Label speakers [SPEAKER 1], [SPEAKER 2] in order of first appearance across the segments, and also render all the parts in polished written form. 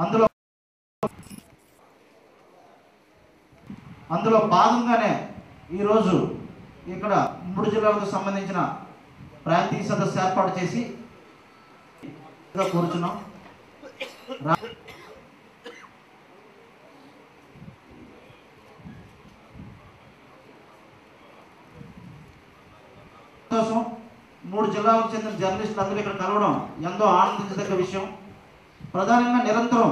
[SPEAKER 1] అందులో అందులో భాగంగానే ఈరోజు ఇక్కడ 3 జిల్లాలకు సంబంధించిన ప్రాంతీయ సదస్సు ఏర్పాటు చేసి కోరుచున్నాం. సంతోషం. 3 జిల్లాలకు చెందిన జర్నలిస్టులు అందరూ ఇక్కడ కలవడం ఎంతో ఆనందించదగ్గ విషయం. ప్రధానంగా నిరంతరం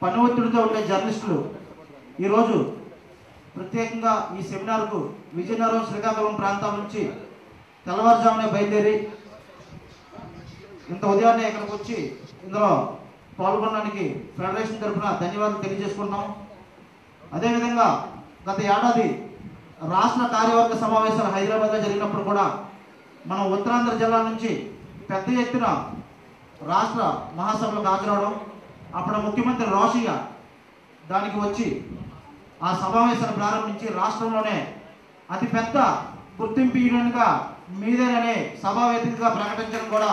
[SPEAKER 1] పని ఒత్తిడితో ఉండే జర్నలిస్టులు ఈరోజు ప్రత్యేకంగా ఈ సెమినార్కు విజయనగరం, శ్రీకాకుళం ప్రాంతాల నుంచి తెల్లవారుజామునే బయలుదేరి ఇంత ఉదయాన్నే ఇక్కడికి వచ్చి ఇందులో పాల్గొనడానికి ఫెడరేషన్ తరఫున ధన్యవాదాలు తెలియజేసుకుంటున్నాం. అదేవిధంగా గత ఏడాది రాష్ట్ర కార్యవర్గ సమావేశాలు హైదరాబాద్లో జరిగినప్పుడు కూడా మనం ఉత్తరాంధ్ర జిల్లా నుంచి పెద్ద ఎత్తున రాష్ట్ర మహాసభలకు హాజరవడం, అప్పుడు ముఖ్యమంత్రి రోషయ్య దానికి వచ్చి ఆ సమావేశాన్ని ప్రారంభించి రాష్ట్రంలోనే అతిపెద్ద గుర్తింపు యూనియన్గా మీదేనని సభావేదికగా ప్రకటించడం కూడా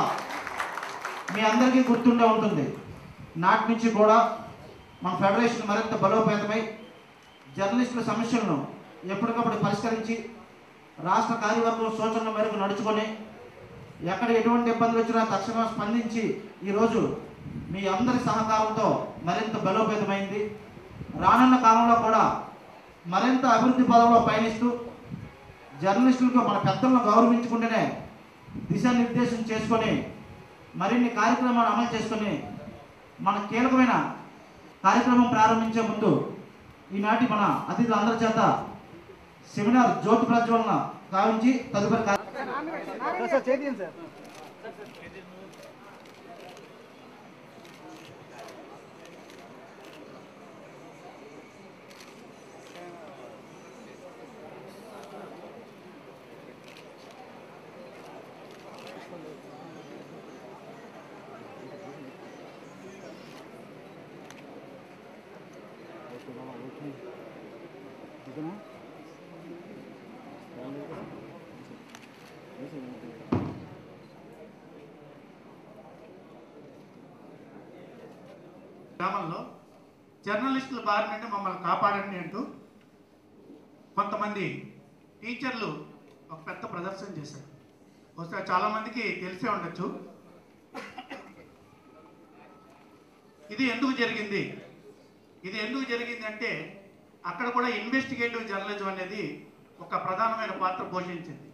[SPEAKER 1] మీ అందరికీ గుర్తుండే ఉంటుంది. నాటి నుంచి కూడా మన ఫెడరేషన్ మరింత బలోపేతమై జర్నలిస్టుల సమస్యలను ఎప్పటికప్పుడు పరిష్కరించి రాష్ట్ర కార్యవర్గం సూచనల మేరకు నడుచుకొని ఎక్కడ ఎటువంటి ఇబ్బందులు వచ్చినా తక్షణం స్పందించి ఈరోజు మీ అందరి సహకారంతో మరింత బలోపేతమైంది. రానున్న కాలంలో కూడా మరింత అభివృద్ధి పదంలో పయనిస్తూ జర్నలిస్టులకు మన పెద్దలను గౌరవించుకుంటూనే దిశానిర్దేశం చేసుకొని మరిన్ని కార్యక్రమాలు అమలు చేసుకొని మన కీలకమైన కార్యక్రమం ప్రారంభించే ముందు ఈనాటి మన అతిథులందరి చేత సెమినార్ జ్యోతి ప్రజ్వలన గావించి తదుపరి
[SPEAKER 2] గ్రామంలో జర్నలిస్టుల బారి నుండి మమ్మల్ని కాపాడండి అంటూ కొంతమంది టీచర్లు ఒక పెద్ద ప్రదర్శన చేశారు. బహుశా చాలామందికి తెలిసే ఉండొచ్చు. ఇది ఎందుకు జరిగింది అంటే అక్కడ కూడా ఇన్వెస్టిగేటివ్ జర్నలిజం అనేది ఒక ప్రధానమైన పాత్ర పోషించింది.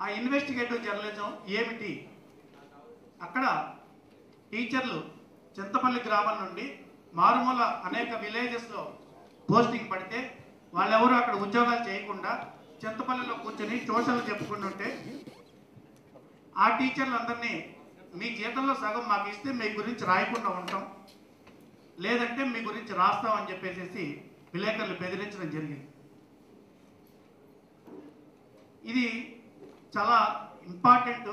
[SPEAKER 2] ఆ ఇన్వెస్టిగేటివ్ జర్నలిజం ఏమిటి? అక్కడ టీచర్లు చింతపల్లి గ్రామం నుండి మారుమూల అనేక విలేజెస్లో పోస్టింగ్ పడితే వాళ్ళెవరూ అక్కడ ఉద్యోగాలు చేయకుండా చింతపల్లిలో కూర్చొని ట్యూషన్లు చెప్పుకుంటుంటే ఆ టీచర్లందరినీ మీ జీతంలో సగం మాకు ఇస్తే మీ గురించి రాయకుండా ఉంటాం, లేదంటే మీ గురించి రాస్తామని చెప్పేసి విలేకరులు బెదిరించడం జరిగింది. ఇది చాలా ఇంపార్టెంట్.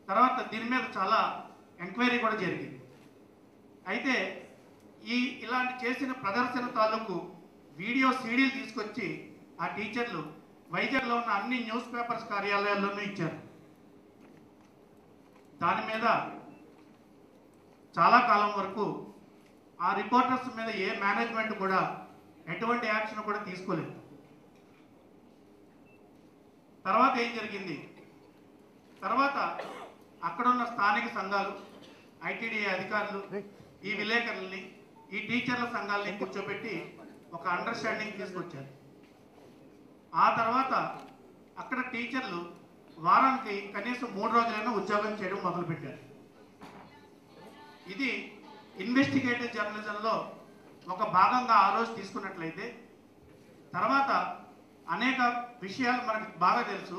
[SPEAKER 2] తర్వాత దీని మీద చాలా ఎంక్వైరీ కూడా జరిగింది. అయితే ఇలాంటి చేసిన ప్రదర్శన తాలూకు వీడియో సీడీలు తీసుకొచ్చి ఆ టీచర్లు వైజాగ్లో ఉన్న అన్ని న్యూస్ పేపర్స్ కార్యాలయాల్లోనూ ఇచ్చారు. దాని మీద చాలా కాలం వరకు ఆ రిపోర్టర్స్ మీద ఏ మేనేజ్మెంట్ కూడా ఎటువంటి యాక్షన్ కూడా తీసుకోలేదు. తర్వాత ఏం జరిగింది? తర్వాత అక్కడున్న స్థానిక సంఘాలు, ఐటీడీఏ అధికారులు ఈ విలేకరుల్ని, ఈ టీచర్ల సంఘాలని కూర్చోబెట్టి ఒక అండర్స్టాండింగ్ తీసుకొచ్చారు. ఆ తర్వాత అక్కడ టీచర్లు వారానికి కనీసం 3 రోజులైనా ఉద్యోగం చేయడం మొదలుపెట్టారు. ఇది ఇన్వెస్టిగేటివ్ జర్నలిజంలో ఒక భాగంగా ఆ రోజు తీసుకున్నట్లయితే తర్వాత అనేక విషయాలు మనకి బాగా తెలుసు.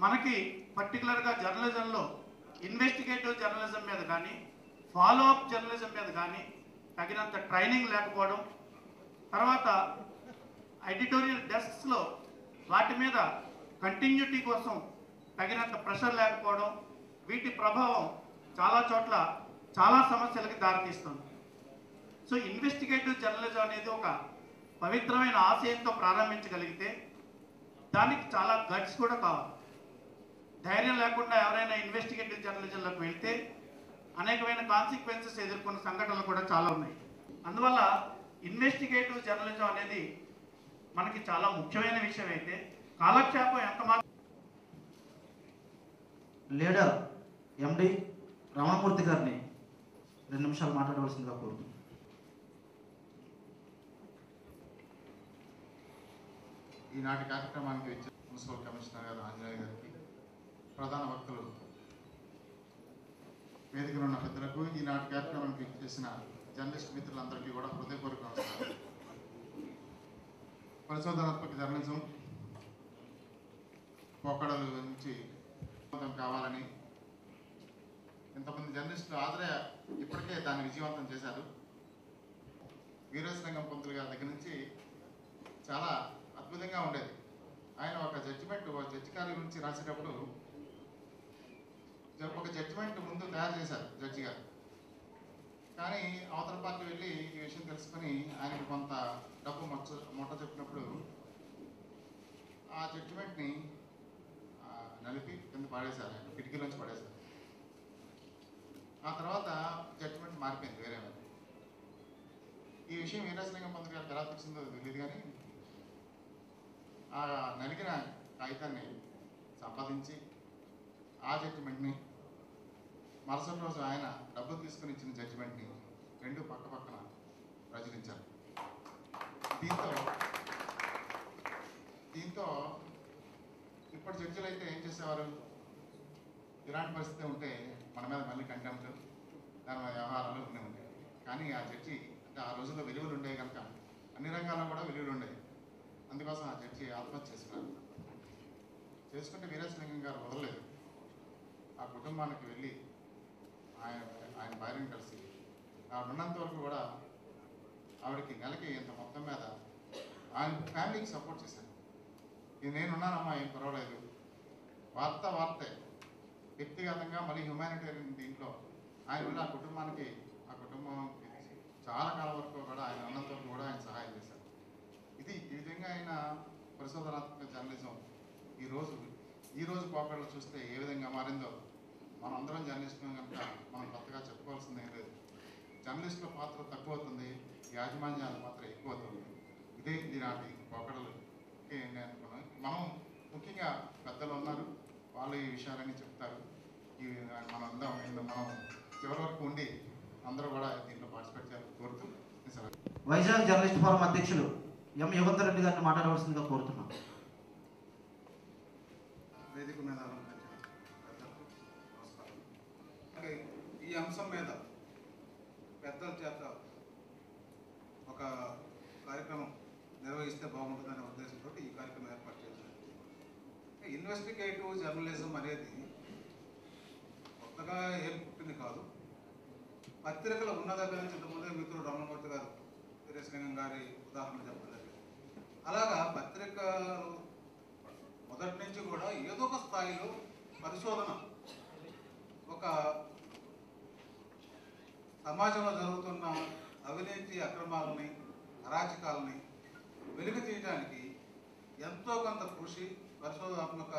[SPEAKER 2] మనకి పర్టికులర్గా జర్నలిజంలో ఇన్వెస్టిగేటివ్ జర్నలిజం మీద కానీ ఫాలో అప్ జర్నలిజం మీద కానీ తగినంత ట్రైనింగ్ లేకపోవడం, తర్వాత ఎడిటోరియల్ డెస్క్స్లో వాటి మీద కంటిన్యూటీ కోసం తగినంత ప్రెషర్ లేకపోవడం, వీటి ప్రభావం చాలా చోట్ల చాలా సమస్యలకి దారితీస్తుంది. సో ఇన్వెస్టిగేటివ్ జర్నలిజం అనేది ఒక పవిత్రమైన ఆశయంతో ప్రారంభించగలిగితే దానికి చాలా గట్స్ కూడా కావాలి. ధైర్యం లేకుండా ఎవరైనా ఇన్వెస్టిగేటివ్ జర్నలిజంలోకి వెళ్తే అనేకమైన కాన్సిక్వెన్సెస్ ఎదుర్కొన్న సంఘటనలు కూడా చాలా ఉన్నాయి. అందువల్ల ఇన్వెస్టిగేటివ్ జర్నలిజం అనేది మనకి చాలా ముఖ్యమైన విషయం. అయితే కాలక్షేపం ఎంత మాత్రం
[SPEAKER 1] లీడర్ ఎండి రమణమూర్తి గారిని 2 నిమిషాలు మాట్లాడవలసిందిగా కోరుతున్నాను.
[SPEAKER 3] ఈనాటి కార్యక్రమానికి వచ్చే మున్సిపల్ కమిషనర్ గారు ఆంజనేయ గారికి, ప్రధాన వక్తలు, వేదికలో ఉన్న పెద్దలకు, ఈనాటి కార్యక్రమానికి చేసిన జర్నలిస్ట్ మిత్రులందరికీ కూడా హృదయపూర్వక నమస్కారం. పరిశోధనాత్మక జర్నలిజం పోకడల నుంచి కావాలని ఇంతమంది జర్నలిస్టులు ఆదరయ ఇప్పటికే దాన్ని విజయవంతం చేశారు. వీరేశలింగం పంతులు గారి దగ్గర నుంచి చాలా అద్భుతంగా ఉండేది. ఆయన ఒక జడ్జిమెంట్, జడ్జి గారి గురించి రాసేటప్పుడు ఒక జడ్జిమెంట్ ముందు తయారు చేశారు జడ్జి గారు. కానీ అవతల పార్టీ వెళ్ళి ఈ విషయం తెలుసుకొని ఆయనకు కొంత డబ్బు మొట్ట చెప్పినప్పుడు ఆ జడ్జిమెంట్ని నలిపి కింద పడేశారు, ఆయన కిటికీలోంచి పడేశారు. ఆ తర్వాత జడ్జిమెంట్ మారిపోయింది వేరే వాళ్ళు. ఈ విషయం వీరేశలింగం పంతులు గారికి ఎలా తెలిసిందో తెలియదు, కానీ ఆ నలిగిన కాగితాన్ని సంపాదించి ఆ జడ్జిమెంట్ని మరుసటి రోజు ఆయన డబ్బులు తీసుకుని ఇచ్చిన జడ్జిమెంట్ని 2 పక్క పక్కన ప్రచురించారు. దీంతో ఇప్పటి జడ్జిలు అయితే ఏం చేసేవారు, ఇలాంటి పరిస్థితి ఉంటే మన మీద మళ్ళీ కంటెంప్ట్, దాని వ్యవహారాలు ఉండే ఉంటాయి. కానీ ఆ జడ్జి అంటే ఆ రోజుల్లో విలువలు ఉండేవి కనుక అన్ని రంగాల్లో కూడా విలువలు ఉండేవి. అందుకోసం ఆ జడ్జి ఆత్మహత్య చేసుకుంటే వీరేశలింగం గారు వదలలేదు. ఆ కుటుంబానికి వెళ్ళి ఆయన భార్యను కలిసి ఆవిడ ఉన్నంత వరకు కూడా ఆవిడకి నెలకి ఇంత మొత్తం మీద ఆయన ఫ్యామిలీకి సపోర్ట్ చేశారు. ఇది నేనున్నానమ్మా, ఏం పర్వాలేదు, వార్తే వ్యక్తిగతంగా మళ్ళీ హ్యుమానిటేరియన్ దీంట్లో ఆయన వెళ్ళి ఆ కుటుంబానికి చాలా కాలం వరకు కూడా ఆయన ఉన్నంత వరకు కూడా ఆయన సహాయం చేశారు. ఈ విధంగా ఆయన పరిశోధనాత్మక జర్నలిజం ఈ రోజు పోకడలు చూస్తే ఏ విధంగా మారిందో మనం అందరం జర్నలిస్టులు కనుక మనం కొత్తగా చెప్పుకోవాల్సిందేం లేదు. జర్నలిస్టుల పాత్ర తక్కువ అవుతుంది, యాజమాన్యాల పాత్ర ఎక్కువ అవుతుంది. ఇదే ఈనాటి పోకడలు నేను అనుకున్నాను. మనం ముఖ్యంగా పెద్దలు ఉన్నారు, వాళ్ళు ఈ విషయాలన్నీ చెప్తారు. మనం చివరి వరకు ఉండి అందరూ కూడా దీంట్లో పార్టిసిపేట్ చేయాలని కోరుతూ
[SPEAKER 1] వైజాగ్ జర్నలిస్ట్ ఫోరం అధ్యక్షులు ఎం యుగంధర్ రెడ్డి గారిని మాట్లాడవలసిందిగా కోరుతున్నాం.
[SPEAKER 4] వేదిక మీద ఈ అంశం మీద పెద్దల చేత ఒక కార్యక్రమం నిర్వహిస్తే బాగుంటుందనే ఉద్దేశంతో ఈ కార్యక్రమం ఏర్పాటు చేశారు. ఇన్వెస్టిగేటివ్ జర్నలిజం అనేది కొత్తగా ఏం పుట్టింది కాదు. పత్రికలు ఉన్న దగ్గర నుంచి ఇంతకుముందే మిత్రుడు రమణమూర్తి గారు వీరేశలింగం గారి ఉదాహరణ చెప్పడం జరిగింది. అలాగా పత్రికలు మొదటి నుంచి కూడా ఏదో ఒక స్థాయిలో పరిశోధన, ఒక సమాజంలో జరుగుతున్న అవినీతి అక్రమాలని, అరాచకాలని వెలుగు తీయడానికి ఎంతో కొంత కృషి పరిశోధనాత్మక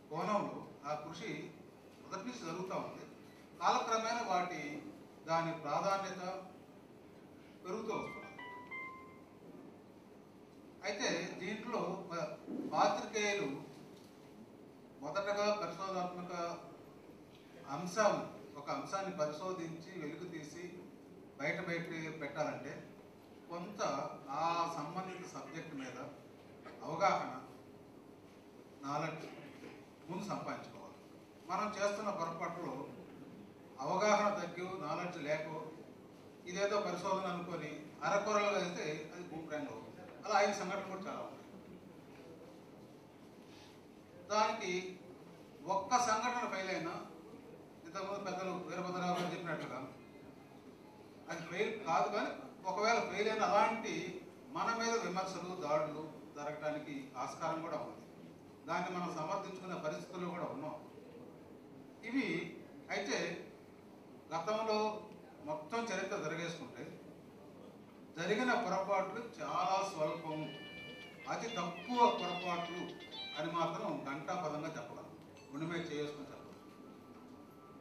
[SPEAKER 4] కోణంలో ఆ కృషి మొదటి నుంచి జరుగుతూ ఉంది. కాలక్రమేణా దాని ప్రాధాన్యత పెరుగుతూ వస్తుంది. అయితే దీంట్లో పాత్రికేయులు మొదటగా పరిశోధనాత్మక ఒక అంశాన్ని పరిశోధించి వెలుగు తీసి బయట పెట్టాలంటే కొంత ఆ సంబంధిత సబ్జెక్ట్ మీద అవగాహన, నాలెడ్జ్ ముందు సంపాదించుకోవాలి. మనం చేస్తున్న పొరపాట్లు అవగాహన తగ్గి, నాలెడ్జ్ లేక ఇదేదో పరిశోధన అనుకొని అరకొరలుగా అయితే అది భూప్రాంగం అవుతుంది. అలా ఆయన సంఘటనలు కూడా చాలా ఉన్నాయి. దానికి ఒక్క సంఘటన ఫెయిల్ అయినా, ఇంతకుముందు పెద్దలు వీరభద్రరావు గారు చెప్పినట్లుగా అది ఫెయిల్ కాదు, కానీ ఒకవేళ ఫెయిల్ అయిన అలాంటి మన మీద విమర్శలు, దాడులు జరగడానికి ఆస్కారం కూడా ఉంది. దాన్ని మనం సమర్థించుకునే పరిస్థితుల్లో కూడా ఉన్నాం. ఇవి అయితే గతంలో మొత్తం చరిత్ర జరిగేసుకుంటే జరిగిన పొరపాట్లు చాలా స్వల్పం, అతి తక్కువ పొరపాట్లు అని మాత్రం ఘంటాపదంగా చెప్పగలం, గుండె మీద చేసుకుని చెప్పగలం.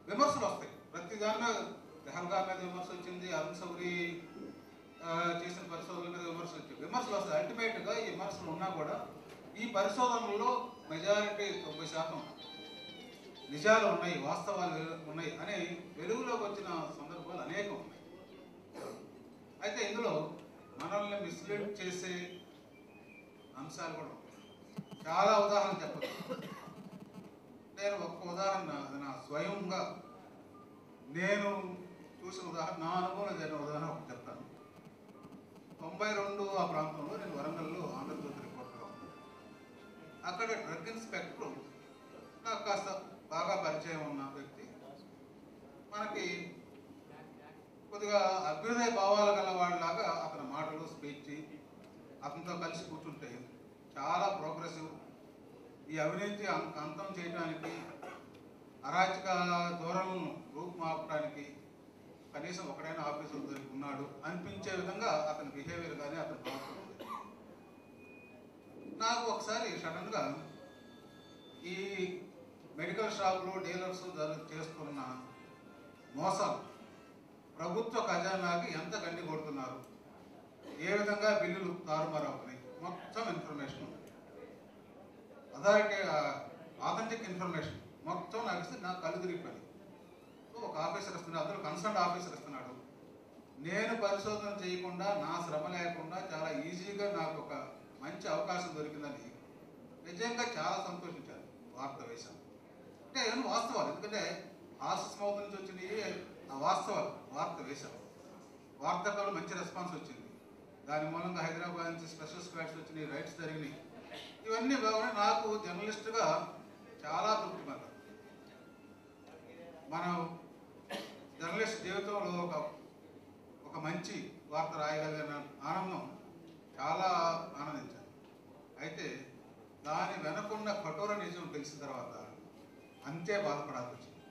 [SPEAKER 4] విమర్శలు వస్తాయి, ప్రతి దాని మీద పెహల్గాం మీద విమర్శ వచ్చింది, అరుణ్ సౌరి చేసిన పరిశోధనల మీద విమర్శ వచ్చింది. విమర్శలు వస్తాయి. అల్టిమేట్గా ఈ విమర్శలు ఉన్నా కూడా ఈ పరిశోధనల్లో మెజారిటీ 90% నిజాలు ఉన్నాయి, వాస్తవాలు ఉన్నాయి అని వెలుగులోకి వచ్చిన సందర్భాలు అనేకం ఉన్నాయి. అయితే ఇందులో మనల్ని మిస్లీడ్ చేసే అంశాలు కూడా ఉన్నాయి. చాలా ఉదాహరణ చెప్పచ్చు. నేను ఒక్క ఉదాహరణ, అది నా స్వయంగా నేను చూసిన ఉదాహరణ, నా అనుభవం జరిగిన ఉదాహరణ ఒకటి చెప్తాను. 92 ఆ ప్రాంతంలో నేను వరంగల్లో ఆంధ్రజ్యోతి రిపోర్టర్గా ఉన్నాను. అక్కడ డ్రగ్ ఇన్స్పెక్టర్ నాకు కాస్త బాగా పరిచయం ఉన్న వ్యక్తి. మనకి కొద్దిగా అభ్యుదయ భావాలు గల వాళ్ళలాగా అతని మాటలు, స్పీచ్, అతనితో కలిసి కూర్చుంటే చాలా ప్రోగ్రెసివ్, ఈ అవినీతి అంతం చేయడానికి, అరాచక ధోరణులను రూపుమాపడానికి కనీసం ఒకడైనా ఆఫీసర్ దొరికి ఉన్నాడు అనిపించే విధంగా అతని బిహేవియర్ కానీ అతని ప్రవర్తన ఉంది. నాకు ఒకసారి సడన్గా ఈ మెడికల్ షాపులు, డీలర్స్ చేస్తున్న మోసాలు, ప్రభుత్వ ఖజానాకి ఎంత గండి కొడుతున్నారు, ఏ విధంగా బిల్లులు తారుమారు అవుతున్నాయి, మొత్తం ఇన్ఫర్మేషన్ ఉంది. అథారిటీ ఆథెంటిక్ ఇన్ఫర్మేషన్ మొత్తం నాకు ఇస్తే నాకు కళ్ళు తిరిగిపోయింది. ఒక ఆఫీసర్ ఇస్తున్నాడు, అందులో కన్సర్న్ ఆఫీసర్ ఇస్తున్నాడు. నేను పరిశోధన చేయకుండా, నా శ్రమ లేకుండా చాలా ఈజీగా నాకు ఒక మంచి అవకాశం దొరికిందని నిజంగా చాలా సంతోషించాను. వార్త వేశాను అంటే ఏమో వాస్తవాలు, ఎందుకంటే ఆర్ఎస్ఎస్ మౌత్ నుంచి వచ్చినవి ఆ వాస్తవాలు వార్త వేశాను. వార్తకాలు మంచి రెస్పాన్స్ వచ్చింది. దాని మూలంగా హైదరాబాద్ నుంచి స్పెషల్ స్క్వాడ్స్ వచ్చినాయి, రైట్స్ జరిగినాయి. ఇవన్నీ బాగున్నాయి. నాకు జర్నలిస్ట్గా చాలా తృప్తి పడ్డాను. మనం జర్నలిస్ట్ జీవితంలో ఒక మంచి వార్త రాయగలిగిన ఆనందం చాలా ఆనందించాను. అయితే దాని వెనకున్న కఠోర నిజం తెలిసిన తర్వాత అంతే బాధపడాల్సి వచ్చింది.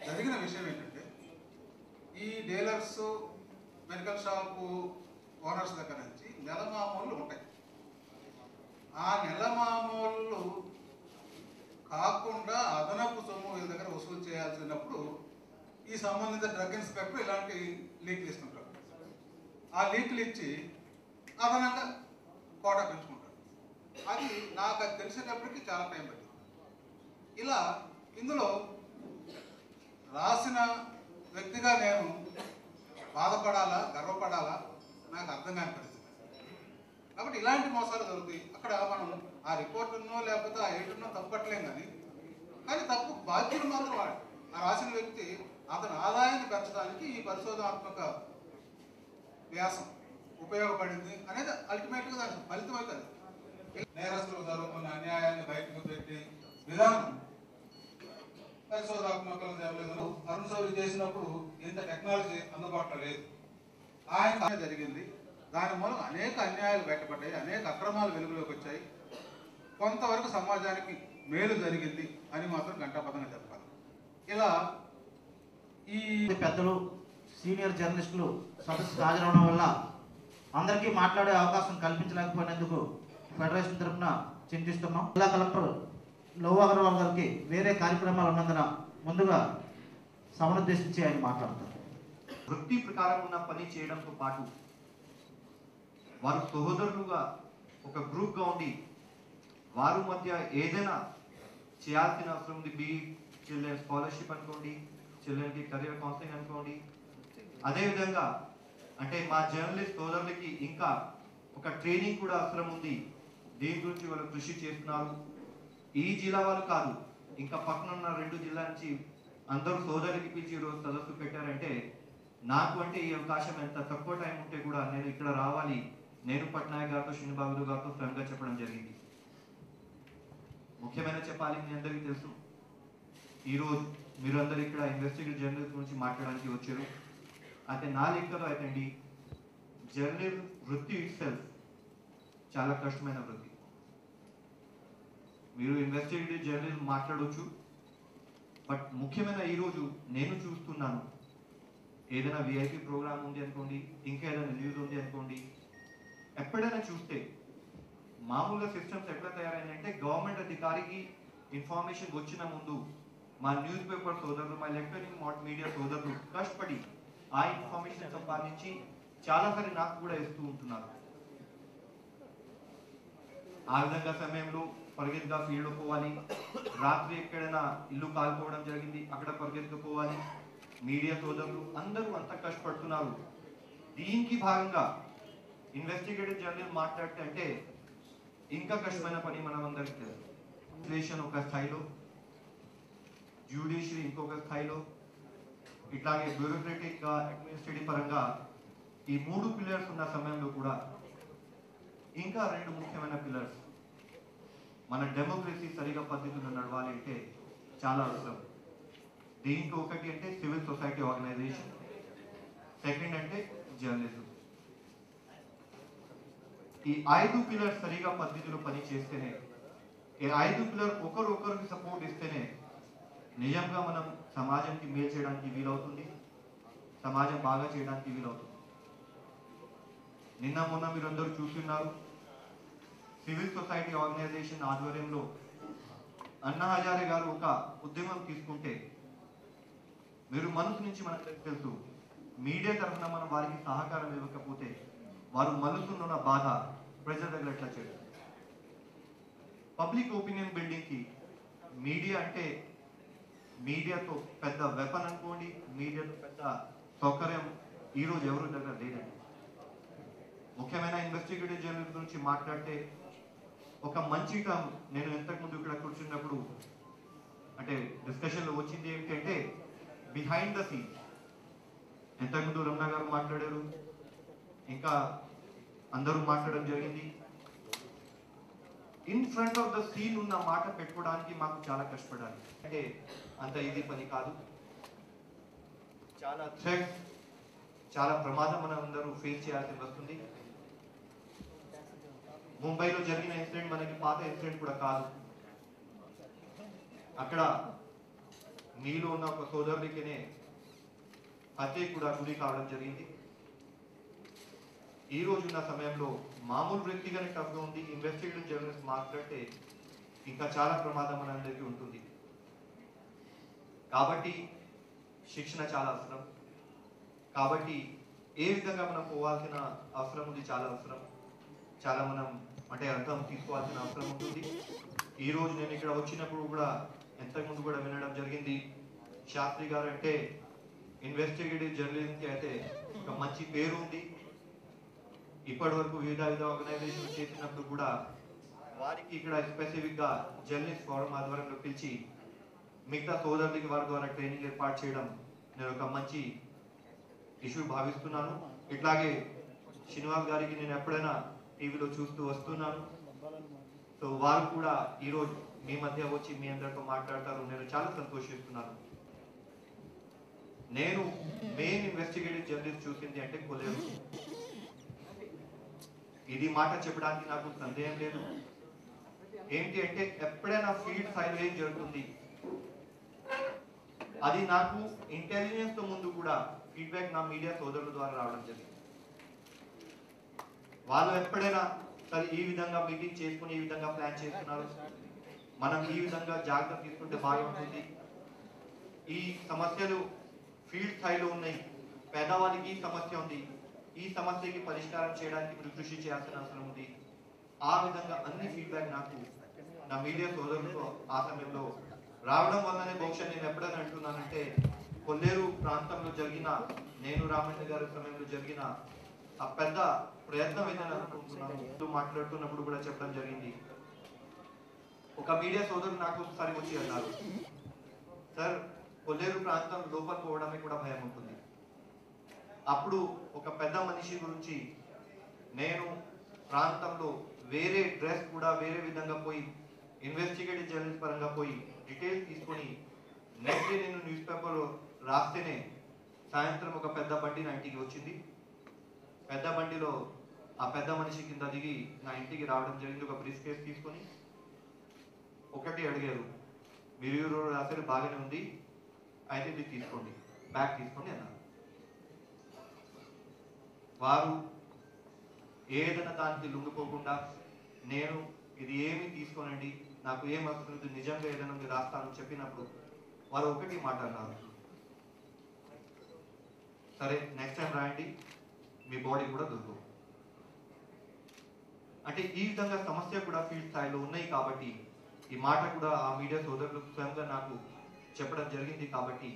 [SPEAKER 4] జరిగిన విషయం ఏంటంటే, ఈ డీలర్స్, మెడికల్ షాపు ఓనర్స్ దగ్గర నుంచి నెల మామూళ్ళు ఉంటాయి. ఆ నెల మామూళ్ళు కాకుండా అదనపు సొమ్ము వీళ్ళ దగ్గర వసూలు చేయాల్సినప్పుడు ఈ సంబంధిత డ్రగ్ ఇన్స్పెక్టర్ ఇలాంటి లీక్లు ఇస్తుంటారు. ఆ లీక్లు ఇచ్చి అదనంగా కోటా పెంచుకుంటారు. అది నాకు అది తెలిసేటప్పటికి చాలా టైం పట్టింది. ఇలా ఇందులో రాసిన వ్యక్తిగా నేను బాధపడాలా, గర్వపడాలా నాకు అర్థం కాని పరిస్థితి. కాబట్టి ఇలాంటి మోసాలు జరుగుతాయి. అక్కడ మనం ఆ రిపోర్టునో లేకపోతే ఆ ఎడిటర్నో తప్పట్లేం, కానీ తప్పు బాధ్యులు మాత్రం వాడు. ఆ రాసిన వ్యక్తి అతని ఆదాయాన్ని పెంచడానికి ఈ పరిశోధనాత్మక వ్యాసం ఉపయోగపడింది అనేది అల్టిమేట్గా దాని ఫలితం అవుతుంది. నేరస్తులు జరుగుతున్న అన్యాయాన్ని బయటకు పెట్టి విధానం పరిశోధనాత్మకం జరగలేదు. అరుణ్ సౌరి చేసినప్పుడు ఇంత టెక్నాలజీ అందుబాటులో లేదు. ఆయన జరిగింది. దాని మూలం అనేక అన్యాయాలు బయటపడ్డాయి, అనేక అక్రమాలు వెలుగులోకి వచ్చాయి. కొంతవరకు సమాజానికి మేలు జరిగింది అని మాత్రం ఘంటాపథంగా చెప్పాలి. ఇలా
[SPEAKER 1] ఈ పెద్దలు, సీనియర్ జర్నలిస్టులు సదస్సుకు హాజరవడం వల్ల అందరికీ మాట్లాడే అవకాశం కల్పించలేకపోయినందుకు ఫెడరేషన్ తరఫున చింతిస్తున్నాం. జిల్లా కలెక్టర్ లవ్ అగర్వాల్ గారికి వేరే కార్యక్రమాలు ఉన్నందున ముందుగా సభనుద్దేశించి ఆయన మాట్లాడతారు.
[SPEAKER 5] వృత్తి ప్రకారం ఉన్న పని చేయడంతో పాటు వారు సహోదరులుగా ఒక గ్రూప్గా ఉండి వారి మధ్య ఏదైనా చేయాల్సిన అవసరం ఉంది. బీ చిల్డ్రన్ స్కాలర్షిప్ అనుకోండి, చిల్డ్రన్కి కెరియర్ కౌన్సిలింగ్ అనుకోండి. అదేవిధంగా అంటే మా జర్నలిస్ట్ సోదరులకి ఇంకా ఒక ట్రైనింగ్ కూడా అవసరం ఉంది. దీని గురించి వాళ్ళు కృషి చేస్తున్నారు. ఈ జిల్లా వాళ్ళు కాదు, ఇంకా పక్కన ఉన్న 2 జిల్లా నుంచి అందరూ సోదరులకి పిలిచి ఈరోజు సదస్సు పెట్టారంటే నాకు అంటే ఈ అవకాశం ఎంత తక్కువ టైం ఉంటే కూడా నేను ఇక్కడ రావాలి. నేను పట్నాయక్ గారితో, శ్రీనిబాబు గారితో ఫ్రెండ్గా చెప్పడం జరిగింది. ముఖ్యమైన చెప్పాలి, మీ అందరికీ తెలుసు, ఈరోజు మీరు అందరు ఇక్కడ ఇన్వెస్టిగేటివ్ జర్నలిజం గురించి మాట్లాడడానికి వచ్చారు. అయితే నా లెక్కలో అయితే జర్నలిజం వృత్తి ఇట్ సెల్ఫ్ చాలా కష్టమైన వృత్తి. మీరు ఇన్వెస్టిగేటివ్ జర్నలిజం మాట్లాడవచ్చు, బట్ ముఖ్యమైన ఈరోజు నేను చూస్తున్నాను, ఏదైనా విఐపి ప్రోగ్రామ్ ఉంది అనుకోండి, ఇంకా ఏదైనా న్యూస్ ఉంది అనుకోండి, ఎప్పుడైనా చూస్తే మామూలుగా సిస్టమ్స్ ఎట్లా తయారైందంటే గవర్నమెంట్ అధికారికి ఇన్ఫర్మేషన్ వచ్చిన ముందు మా న్యూస్ పేపర్ సోదరులు, మా ఎలక్ట్రానిక్ మీడియా సోదరులు కష్టపడి ఆ ఇన్ఫర్మేషన్ సంపాదించి చాలాసారి నాకు కూడా ఇస్తూ ఉంటున్నారు. ఆ విధంగా సమయంలో పరిగెత్తుగా ఫీల్డ్ పోవాలి, రాత్రి ఎక్కడైనా ఇల్లు కాల్పోవడం జరిగింది, అక్కడ పరిగెత్తుకుపోవాలి. మీడియా సోదరులు అందరూ అంత కష్టపడుతున్నారు. దీనికి భాగంగా ఇన్వెస్టిగేటివ్ జర్నలిస్ట్ మాట్లాడితే అంటే ఇంకా కష్టమైన పని మనం అందరికీ తెలుసు. విశ్లేషణ ఒక స్థాయిలో, జ్యుడిషియరీ ఇంకొక స్థాయిలో, ఇట్లాగే బ్యూరోక్రటిక్ గా అడ్మినిస్ట్రేటివ్ పరంగా ఈ 3 పిల్లర్స్ ఉన్న సమయంలో కూడా ఇంకా 2 ముఖ్యమైన పిల్లర్స్ మన డెమోక్రసీ సరిగా పద్ధతిలో నడవాలి అంటే చాలా అవసరం. దీంట్లో ఒకటి అంటే సివిల్ సొసైటీ ఆర్గనైజేషన్, సెకండ్ అంటే జర్నలిజం. ఈ 5 పిల్లర్స్ సరిగా పద్ధతిలో పని చేస్తేనే, ఈ 5 పిల్లర్ ఒకరికి సపోర్ట్ ఇస్తేనే నిజంగా మనం సమాజానికి మేలు చేయడానికి వీలవుతుంది, సమాజం బాగా చేయడానికి వీలవుతుంది. నిన్న మొన్న మీరందరూ చూస్తున్నారు, సివిల్ సొసైటీ ఆర్గనైజేషన్ ఆధ్వర్యంలో అన్నా హజారే గారు ఒక ఉద్యమం తీసుకుంటే, మీరు మనసు నుంచి మనకు తెలుసు, మీడియా తరఫున మనం వారికి సహకారం ఇవ్వకపోతే వారు మనసున్న బాధ ప్రజల దగ్గర ఎట్లా చేస్తారు. పబ్లిక్ ఒపీనియన్ బిల్డింగ్ కి మీడియా అంటే, మీడియాతో పెద్ద వెపన్ అనుకోండి, మీడియాతో పెద్ద సౌకర్యం ఈరోజు ఎవరి దగ్గర లేదండి. ముఖ్యమైన ఇన్వెస్టిగేటివ్ జర్నలిజం గురించి మాట్లాడితే ఒక మంచి టర్మ్ నేను ఇంతకుముందు ఇక్కడ కూర్చున్నప్పుడు అంటే డిస్కషన్లో వచ్చింది ఏమిటంటే బిహైండ్ ద సీన్. ఇంతకుముందు రమణ గారు మాట్లాడారు, ఇంకా అందరూ మాట్లాడడం జరిగింది. In front of the scene ఉన్న మాట పెట్టుకోవడానికి మాకు చాలా కష్టపడాలి. అంటే అంత ఈజీ పని కాదు. చాలా థ్రెట్స్, చాలా ప్రమాదం మనం అందరూ ఫేస్ చేయాల్సి వస్తుంది. ముంబైలో జరిగిన ఇన్సిడెంట్ మనకి పాత ఇన్సిడెంట్ కూడా కాదు. అక్కడ మీలో ఉన్న ఒక సోదరుడికినే హత్య కూడా గురి కావడం జరిగింది. ఈ రోజున్న సమయంలో మామూలు వ్యక్తిగానే టఫ్గా ఉంది, ఇన్వెస్టిగేటివ్ జర్నలిస్ట్ మాట్లాడితే ఇంకా చాలా ప్రమాదం మనందరికీ ఉంటుంది. కాబట్టి శిక్షణ చాలా అవసరం. కాబట్టి ఏ విధంగా మనం పోవాల్సిన అవసరం ఉంది, చాలా అవసరం. చాలా మనం అంటే అర్థం తీసుకోవాల్సిన అవసరం ఉంటుంది. ఈ రోజు నేను ఇక్కడ వచ్చినప్పుడు కూడా ఎంతకుముందు కూడా వినడం జరిగింది, శాస్త్రి గారు అంటే ఇన్వెస్టిగేటివ్ జర్నలిజంకి అయితే ఒక మంచి పేరు ఉంది. ఇప్పటి వరకు వివిధ ఆర్గనైజేషన్ చేసినప్పుడు కూడా వారికి ఇక్కడ స్పెసిఫిక్ గా జర్నలిస్ట్ ఫోరం ఆధ్వర్యంలో పిలిచి మిగతా సోదరులకి వారి ద్వారా ట్రైనింగ్ ఏర్పాటు చేయడం నేను ఒక మంచి ఇష్యూ భావిస్తున్నాను. ఇట్లాగే శ్రీనివాస్ గారికి నేను ఎప్పుడైనా టీవీలో చూస్తూ వస్తున్నాను. సో వారు కూడా ఈరోజు మీ మధ్య వచ్చి మీ అందరితో మాట్లాడతారు, నేను చాలా సంతోషిస్తున్నాను. నేను మెయిన్ ఇన్వెస్టిగేటివ్ జర్నలిస్ట్ చూసింది అంటే కొల్లేరు. ఇది మాట చెప్పడానికి నాకు సందేహం లేదు. ఏంటి అంటే ఎప్పుడైనా ఫీల్డ్ స్థాయిలో ఏం జరుగుతుంది అది నాకు ఇంటెలిజెన్స్ తో ముందు కూడా ఫీడ్బ్యాక్ నా మీడియా సోదరుల ద్వారా రావడం జరిగింది. వాళ్ళు ఎప్పుడైనా సరే ఈ విధంగా మీటింగ్ చేసుకుని ఈ విధంగా ప్లాన్ చేస్తున్నారు, మనం ఈ విధంగా జాగ్రత్త తీసుకుంటే బాగుంటుంది, ఈ సమస్యలు ఫీల్డ్ స్థాయిలో ఉన్నాయి, పేదవాళ్ళకి సమస్య ఉంది, ఈ సమస్యకి పరిష్కారం చేయడానికి మీరు కృషి చేయాల్సిన అవసరం ఉంది. ఆ విధంగా అన్ని ఫీడ్బ్యాక్ నాకు నా మీడియా సోదరులతో ఆ సమయంలో రావడం వల్లనే బహుశా నేను ఎప్పుడైనా అంటున్నానంటే కొల్లేరు ప్రాంతంలో జరిగిన, నేను రామయ్య గారి సమయంలో జరిగిన ఆ పెద్ద ప్రయత్నం ఏదైనా అనుకుంటున్నాను. మాట్లాడుతున్నప్పుడు కూడా చెప్పడం జరిగింది. ఒక మీడియా సోదరుడు నాకు ఒకసారి వచ్చి అన్నారు, సార్ కొల్లేరు ప్రాంతం లోపల పోవడమే కూడా భయం ఉంటుంది. అప్పుడు ఒక పెద్ద మనిషి గురించి నేను ప్రాంతంలో వేరే డ్రెస్ కూడా వేరే విధంగా పోయి ఇన్వెస్టిగేటివ్ జర్నలిస్ట్ పరంగా పోయి డీటెయిల్స్ తీసుకొని నెక్స్ట్ డే నేను న్యూస్ పేపర్లో రాస్తేనే సాయంత్రం ఒక పెద్ద బండి నా ఇంటికి వచ్చింది. పెద్ద బండిలో ఆ పెద్ద మనిషి కింద దిగి నా ఇంటికి రావడం జరిగింది. ఒక బ్రీఫ్ కేస్ తీసుకొని ఒకటి అడిగారు, మీరు రాసేది బాగానే ఉంది, అయితే ఇది తీసుకోండి, బ్యాగ్ తీసుకోండి అన్నారు. వారు ఏదైనా దానికి లొంగిపోకుండా నేను ఇది ఏమి తీసుకోనండి, నాకు ఏం అవసరం లేదు, నిజంగా ఏదైనా మీరు రాస్తాను చెప్పినప్పుడు వారు ఒకటి మాట అన్నారు, సరే నెక్స్ట్ టైం రాయండి, మీ బాడీ కూడా దొరకవు. అంటే ఈ విధంగా సమస్య కూడా ఫీల్డ్ స్థాయిలో ఉన్నాయి కాబట్టి ఈ మాట కూడా ఆ మీడియా సోదరులు స్వయంగా నాకు చెప్పడం జరిగింది. కాబట్టి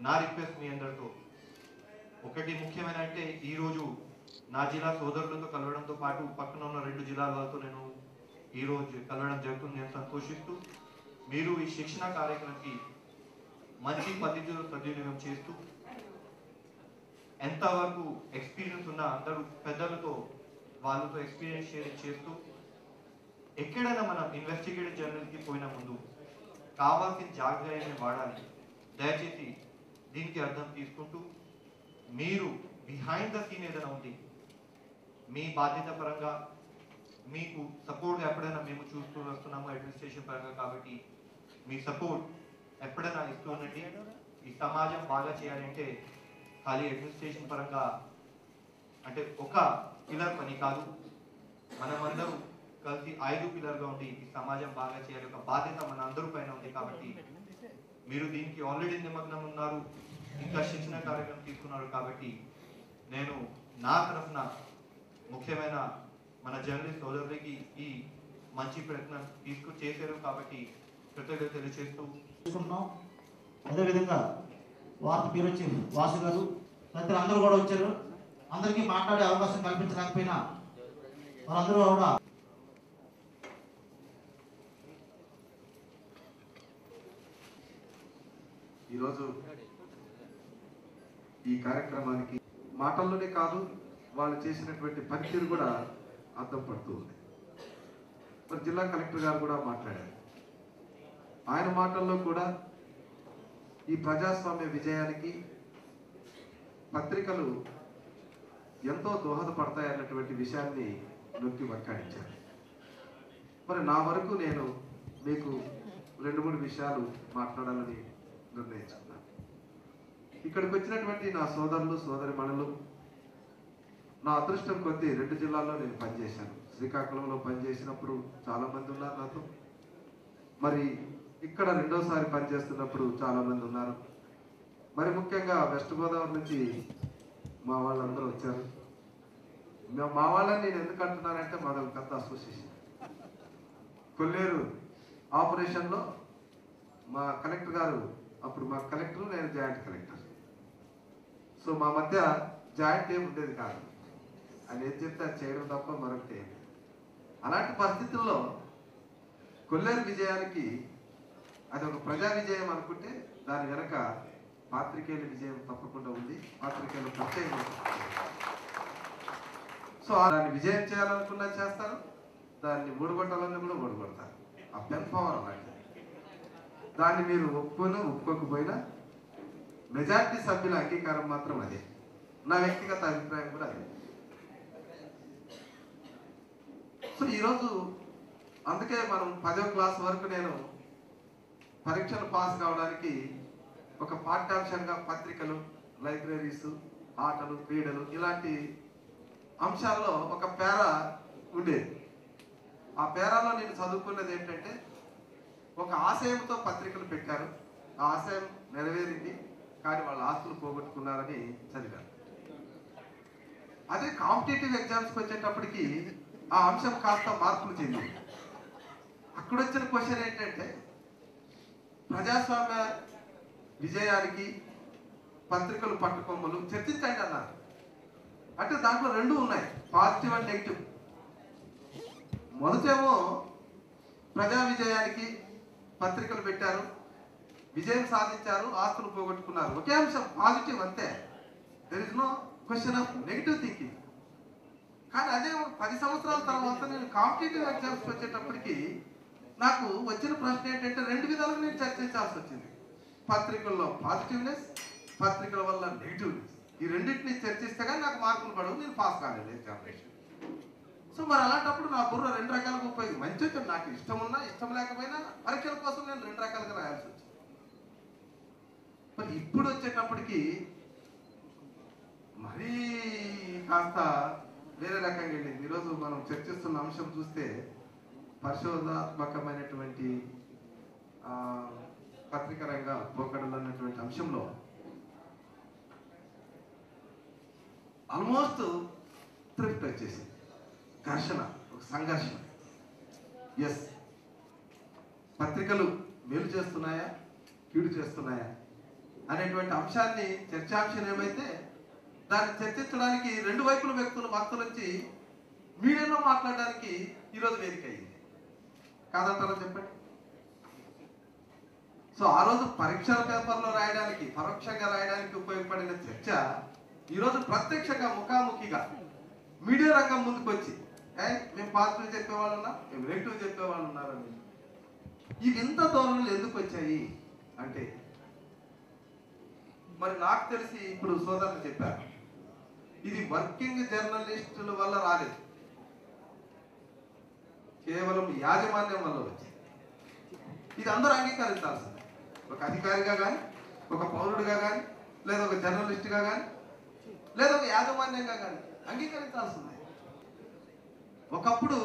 [SPEAKER 5] నా రిక్వెస్ట్ మీ అందరితో ఒకటి ముఖ్యమైన అంటే ఈరోజు నా జిల్లా సోదరులతో కలవడంతో పాటు పక్కన ఉన్న 2 జిల్లాల వాళ్ళతో నేను ఈరోజు కలవడం జరుగుతుంది. నేను సంతోషిస్తూ మీరు ఈ శిక్షణ కార్యక్రమానికి మంచి పద్ధతిలో సద్వినియోగం చేస్తూ ఎంతవరకు ఎక్స్పీరియన్స్ ఉన్న అందరూ పెద్దలతో వాళ్ళతో ఎక్స్పీరియన్స్ షేరింగ్ చేస్తూ ఎక్కడైనా మనం ఇన్వెస్టిగేటివ్ జర్నలిస్ట్కి పోయిన ముందు కావాల్సిన జాగ్రత్తని వాడాలి. దయచేసి దీనికి అర్థం తీసుకుంటూ మీరు బిహైండ్ ద సీన్ ఏదైనా ఉంది మీ బాధ్యత పరంగా మీకు సపోర్ట్ ఎప్పుడైనా మేము చూస్తూ వస్తున్నాము అడ్మినిస్ట్రేషన్ పరంగా, కాబట్టి మీ సపోర్ట్ ఎప్పుడైనా ఇస్తూ ఉండండి. ఈ సమాజం బాగా చేయాలంటే ఖాళీ అడ్మినిస్ట్రేషన్ పరంగా అంటే ఒక పిల్లర్ పని కాదు, మనమందరూ కలిసి 5 పిల్లర్గా ఉండి ఈ సమాజం బాగా చేయాలి. ఒక బాధ్యత మన అందరూ పైన ఉంది. కాబట్టి మీరు దీనికి ఆల్రెడీ నిమగ్నం ఉన్నారు, ఇంకా శిక్షణ కార్యక్రమం తీసుకున్నారు. కాబట్టి నేను నా తరఫున ముఖ్యమైన మన జర్నలిస్ట్ సోదరులకి ఈ మంచి ప్రయత్నం చేశారు కాబట్టి కృతజ్ఞతలు తెలియజేస్తూ
[SPEAKER 1] చేసుకుంటున్నాం. అదేవిధంగా వార్త పేరు వచ్చి వాసు గారు తదితర అందరూ కూడా వచ్చారు. అందరికీ మాట్లాడే అవకాశం కల్పించలేకపోయినా వాళ్ళందరూ కూడా
[SPEAKER 6] ఈరోజు ఈ కార్యక్రమానికి మాటల్లోనే కాదు వాళ్ళు చేసినటువంటి పనితీరు కూడా అర్థం పడుతూ ఉంది. మరి జిల్లా కలెక్టర్ గారు కూడా మాట్లాడారు. ఆయన మాటల్లో కూడా ఈ ప్రజాస్వామ్య విజయానికి పత్రికలు ఎంతో దోహదపడతాయన్నటువంటి విషయాన్ని నొక్కి వక్కాడించారు. మరి నా వరకు నేను మీకు 2-3 విషయాలు మాట్లాడాలని నిర్ణయించుకున్నాను. ఇక్కడికి వచ్చినటువంటి నా సోదరులు సోదరిమణులు, నా అదృష్టం కొద్దీ 2 జిల్లాల్లో నేను పనిచేశాను. శ్రీకాకుళంలో పనిచేసినప్పుడు చాలామంది ఉన్నారు నాతో, మరి ఇక్కడ 2వసారి పనిచేస్తున్నప్పుడు చాలామంది ఉన్నారు. మరి ముఖ్యంగా వెస్ట్ గోదావరి నుంచి మా వాళ్ళందరూ వచ్చారు. మా వాళ్ళని నేను ఎందుకు అంటున్నానంటే మాది పెద్ద అసోసియేషన్. కొల్లేరు ఆపరేషన్లో మా కలెక్టర్ గారు, అప్పుడు మా కలెక్టర్ నేను జాయింట్ కలెక్టర్, సో మా మధ్య జాయింట్ ఏం ఉండేది కాదు. ఆయన ఏం చెప్తే అది చేయడం తప్ప మరొకటి ఏం. అలాంటి పరిస్థితుల్లో కొల్లేరు విజయానికి అది ఒక ప్రజా విజయం అనుకుంటే దాని వెనక పాత్రికేయుల విజయం తప్పకుండా ఉంది. పాత్రికేయులు ప్రత్యేకంగా సో దాన్ని విజయం చేయాలనుకున్నా చేస్తారు, దాన్ని ఓడగొట్టాలని కూడా ఓడగొడతారు. ఆ పెన్ పవర్ అలాంటిది. దాన్ని మీరు ఒప్పుకోకపోయినా మెజార్టీ సభ్యుల అంగీకారం మాత్రం అదే. నా వ్యక్తిగత అభిప్రాయం కూడా అదే. సో ఈరోజు అందుకే మనం 10వ క్లాస్ వరకు నేను పరీక్షలు పాస్ కావడానికి ఒక పాఠ్యాంశంగా పత్రికలు, లైబ్రరీస్, ఆటలు, క్రీడలు ఇలాంటి అంశాల్లో ఒక పేరా ఉండేది. ఆ పేరాలో నేను చదువుకున్నది ఏంటంటే ఒక ఆశయంతో పత్రికలు పెట్టారు, ఆ ఆశయం నెరవేరింది, కానీ వాళ్ళ ఆస్తులు పోగొట్టుకున్నారని చదివాను. అదే కాంపిటేటివ్ ఎగ్జామ్స్కి వచ్చేటప్పటికి ఆ అంశం కాస్త మార్పులు చెందింది. అక్కడొచ్చిన క్వశ్చన్ ఏంటంటే ప్రజాస్వామ్య విజయానికి పత్రికలు పట్టుకొమ్మలు చర్చించండి అన్నారు. అంటే దాంట్లో 2 ఉన్నాయి, పాజిటివ్ అండ్ నెగిటివ్. మొదటేమో ప్రజా విజయానికి పత్రికలు పెట్టారు, విజయం సాధించారు, ఆస్తులు పోగొట్టుకున్నారు. ఒకే అంశం పాజిటివ్ అంతే. There is no question of negative thinking. కానీ అదే 10 సంవత్సరాల తర్వాత నేను కాంపిటేటివ్ ఎగ్జామ్స్కి వచ్చేటప్పటికి నాకు వచ్చిన ప్రశ్న ఏంటంటే 2 విధాలుగా నేను చర్చించాల్సి వచ్చింది. పత్రికల్లో పాజిటివ్నెస్, పత్రికల వల్ల నెగిటివ్నెస్, ఈ రెండింటిని చర్చిస్తే కానీ నాకు మార్కులు పడవు, నేను పాస్ కాలేదు ఎగ్జామినేషన్. సో మరి అలాంటప్పుడు నా బుర్ర 2 రకాలుగా ఉపయోగించి మంచిగా నాకు ఇష్టం ఉన్నా ఇష్టం లేకపోయినా పరీక్షల కోసం నేను 2 రకాలుగా రాయాల్సి వచ్చింది. మరి ఇప్పుడు వచ్చేటప్పటికి మరీ కాస్త వేరే రకంగా వెళ్ళింది. ఈరోజు మనం చర్చిస్తున్న అంశం చూస్తే పరిశోధనాత్మకమైనటువంటి పత్రికా రంగ పోకడలు అన్నటువంటి అంశంలో ఆల్మోస్ట్ థ్రిఫ్ట్ వచ్చేసింది, ఘర్షణ, ఒక సంఘర్షణ. ఎస్, పత్రికలు మేలు చేస్తున్నాయా కీడు చేస్తున్నాయా అనేటువంటి అంశాన్ని చర్చాంశం ఏమైతే దాన్ని చర్చించడానికి రెండు వైపుల భక్తుల నుంచి మీడియాలో మాట్లాడడానికి ఈరోజు వేదిక అయింది. కాదంటారా చెప్పండి? సో ఆ రోజు పరీక్షల పేపర్లో రాయడానికి, పరోక్షంగా రాయడానికి ఉపయోగపడిన చర్చ ఈరోజు ప్రత్యక్షంగా ముఖాముఖిగా మీడియా రంగం ముందుకు వచ్చి మేము పాజిటివ్ చెప్పేవాళ్ళు ఉన్నా, మేము నెగిటివ్ చెప్పేవాళ్ళు ఉన్నారని ఈ వింత ధోరణులు ఎందుకు వచ్చాయి అంటే, మరి నాకు తెలిసి ఇప్పుడు సోదరులు చెప్పారు, ఇది వర్కింగ్ జర్నలిస్టుల వల్ల రాలేదు, కేవలం యాజమాన్యం వల్ల వచ్చింది. ఇది అందరూ అంగీకరించాల్సింది. ఒక అధికారిగా కానీ, ఒక పౌరుడిగా కానీ, లేదా ఒక జర్నలిస్ట్గా కానీ, లేదా ఒక యాజమాన్యంగా కానీ అంగీకరించాల్సిందే. ఒకప్పుడు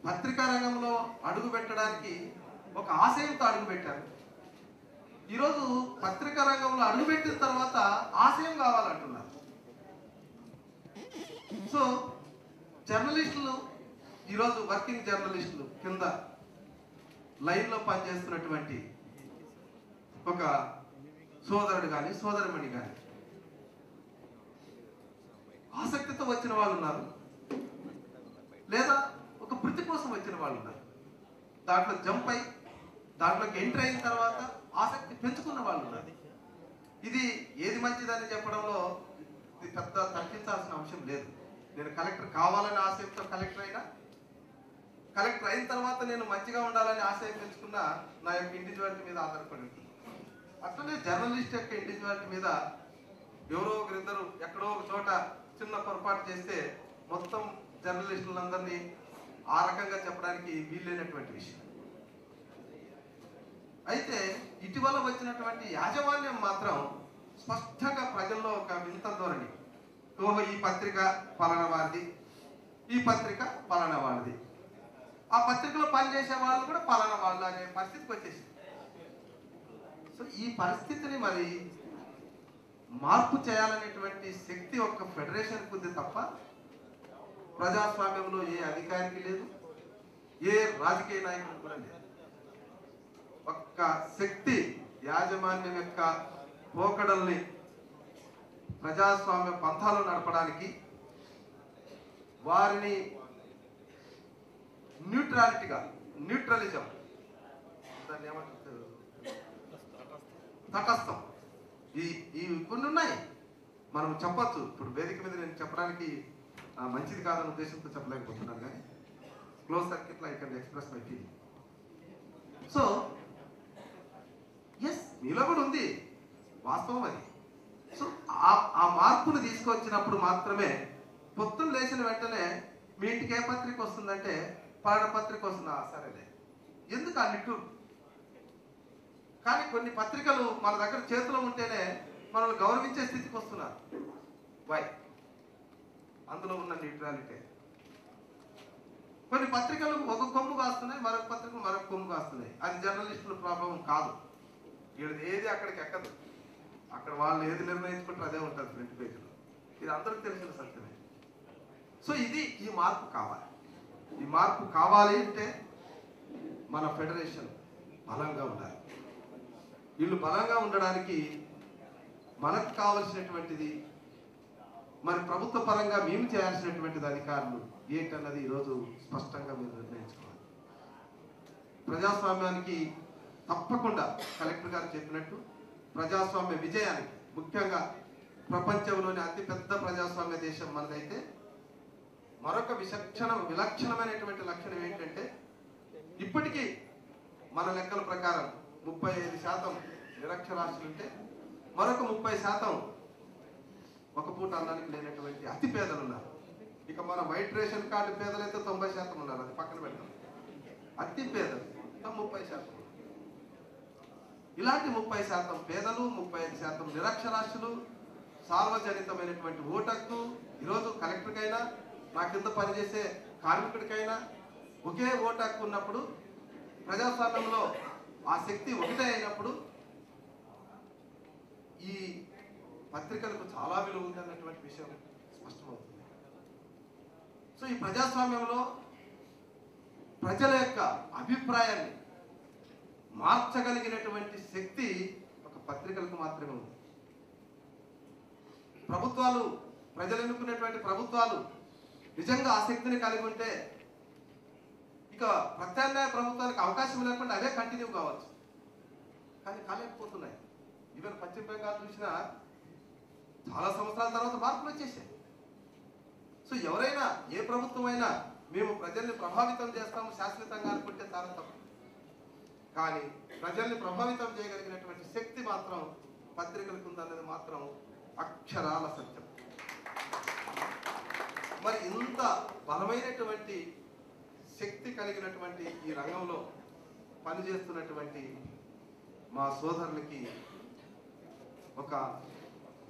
[SPEAKER 6] పత్రికా రంగంలో అడుగు పెట్టడానికి ఒక ఆశయంతో అడుగు పెట్టారు. ఈరోజు పత్రికా రంగంలో అడుగుపెట్టిన తర్వాత ఆశయం కావాలంటున్నారు. సో జర్నలిస్టులు ఈరోజు వర్కింగ్ జర్నలిస్టులు కింద లైన్లో పనిచేస్తున్నటువంటి ఒక సోదరుడు కానీ సోదరిమణి కానీ ఆసక్తితో వచ్చిన వాళ్ళు ఉన్నారు, లేదా ఒక వృత్తి కోసం వచ్చిన వాళ్ళు ఉన్నారు. దాంట్లో జంప్ అయి దాంట్లోకి ఎంటర్ అయిన తర్వాత ఆసక్తి పెంచుకున్న వాళ్ళు ఉన్నారు. ఇది ఏది మంచిదని చెప్పడంలో ఇది పెద్ద తర్కించాల్సిన అంశం లేదు. నేను కలెక్టర్ కావాలని ఆశయంతో కలెక్టర్ అయినా, కలెక్టర్ అయిన తర్వాత నేను మంచిగా ఉండాలని ఆశయం పెంచుకున్న నా యొక్క ఇండివిజువాలిటీ మీద ఆధారపడి ఉంటుంది. అట్లనే జర్నలిస్ట్ యొక్క ఇండివిజువాలిటీ మీద ఎవరో ఒకరిద్దరు ఎక్కడో ఒక చోట చిన్న పొరపాటు చేస్తే మొత్తం జర్నలిస్టులందరినీ ఆ రకంగా చెప్పడానికి వీల్లేనటువంటి విషయం. అయితే ఇటీవల వచ్చినటువంటి యాజమాన్యం మాత్రం స్పష్టంగా ప్రజల్లో ఒక వింత ధోరణి, ఓహో ఈ పత్రిక పలానా వారిది, ఈ పత్రిక పలానా వారిది, ఆ పత్రికలో పనిచేసే వాళ్ళు కూడా పలానా వాళ్ళు అనే పరిస్థితికి వచ్చేసింది. సో ఈ పరిస్థితిని మరి మార్పు చేయాలనేటువంటి శక్తి ఒక్క ఫెడరేషన్కి ఉంది తప్ప ప్రజాస్వామ్యంలో ఏ అధికారికి లేదు, ఏ రాజకీయ నాయకుడు కూడా లేదు. ఒక్క శక్తి యాజమాన్యం యొక్క పోకడల్ని ప్రజాస్వామ్య పంథాలో నడపడానికి, వారిని న్యూట్రలిజం దాన్ని ఏమంటారు, తటస్థం, ఈ కొన్ని ఉన్నాయి మనం చెప్పచ్చు. ఇప్పుడు వేదిక మీద నేను చెప్పడానికి మంచిది కాదన్న ఉద్దేశంతో చెప్పలేకపోతున్నాను, కానీ క్లోజ్ సర్క్యూట్లో I can express my feeling. So yes, మీలో కూడా ఉంది, వాస్తవం అది. సో ఆ మార్పును తీసుకొచ్చినప్పుడు మాత్రమే పొద్దున్న లేచిన వెంటనే మీ ఇంటికి ఏ పత్రిక వస్తుందంటే పలానా పత్రిక వస్తుందా, సరేలే, ఎందుకు అన్నిట్టు. కానీ కొన్ని పత్రికలు మన దగ్గర చేతిలో ఉంటేనే మనల్ని గౌరవించే స్థితికి వస్తున్నారు. వై? అందులో ఉన్న న్యూట్రాలిటీ. కొన్ని పత్రికలు ఒక కొమ్ము కాస్తున్నాయి, మరొక పత్రికలు మరొక కొమ్ము కాస్తున్నాయి. అది జర్నలిస్టుల ప్రభావం కాదు. ఏది అక్కడికి ఎక్కదు, అక్కడ వాళ్ళు ఏది నిర్ణయించుకుంటారు అదే ఉంటుంది ఫ్రంట్ పేజీలో. ఇది అందరికి తెలిసిన సత్యమే. సో ఈ మార్పు కావాలి. ఈ మార్పు కావాలి అంటే మన ఫెడరేషన్ బలంగా ఉండాలి. వీళ్ళు బలంగా ఉండడానికి మనకు కావలసినటువంటిది, మరి ప్రభుత్వ పరంగా మేము చేయాల్సినటువంటిది అధికారులు ఏంటన్నది ఈరోజు స్పష్టంగా మీరు నిర్ణయించుకోవాలి. ప్రజాస్వామ్యానికి తప్పకుండా కలెక్టర్ గారు చెప్పినట్టు ప్రజాస్వామ్య విజయానికి, ముఖ్యంగా ప్రపంచంలోని అతిపెద్ద ప్రజాస్వామ్య దేశం మనదైతే, మరొక విలక్షణమైనటువంటి లక్షణం ఏంటంటే, ఇప్పటికీ మన లెక్కల ప్రకారం 35% నిరక్షరాస్యులుంటే మరొక 30% ఒక పూట అన్నానికి లేనటువంటి అతి పేదలు ఉన్నారు. ఇక మన వైట్ రేషన్ కార్డు పేదలైతే 90% ఉన్నారు, అది పక్కన పెడతాం. అతి పేదలు 30%. ఇలాంటి 30% పేదలు, 35% నిరక్షరాస్యులు, సార్వజనికమైనటువంటి ఓటకు ఈరోజు కలెక్టర్కైనా, నా కింద పనిచేసే కార్మికుడికైనా ఒకే ఓటు హక్కు ఉన్నప్పుడు ప్రజాస్వామ్యంలో ఆ శక్తి ఒకటే అయినప్పుడు ఈ పత్రికలకు చాలా విలువ ఉంది అన్నటువంటి విషయం స్పష్టమవుతుంది. సో ఈ ప్రజాస్వామ్యంలో ప్రజల యొక్క అభిప్రాయాన్ని మార్చగలిగినటువంటి శక్తి ఒక పత్రికలకు మాత్రమే ఉంది. ప్రభుత్వాలు, ప్రజలు ఎన్నుకునేటువంటి ప్రభుత్వాలు నిజంగా ఆ శక్తిని కలిగి ఉంటే ఇక ప్రత్యామ్నాయ ప్రభుత్వాలకు అవకాశం లేకుండా అవే కంటిన్యూ కావచ్చు. కానీ కాలేకపోతున్నాయి. ఈవెన్ పశ్చిమ బెంగాల్ చూసినా చాలా సంవత్సరాల తర్వాత మార్పులు వచ్చేసాయి. సో ఎవరైనా, ఏ ప్రభుత్వం అయినా మేము ప్రజల్ని ప్రభావితం చేస్తాము శాశ్వతంగా అనుకుంటే చాలా తప్పు. కానీ ప్రజల్ని ప్రభావితం చేయగలిగినటువంటి శక్తి మాత్రం పత్రికలకు ఉందన్నది మాత్రం అక్షరాల సత్యం. మరి ఇంత బలమైనటువంటి శక్తి కలిగినటువంటి ఈ రంగంలో పనిచేస్తున్నటువంటి మా సోదరులకి ఒక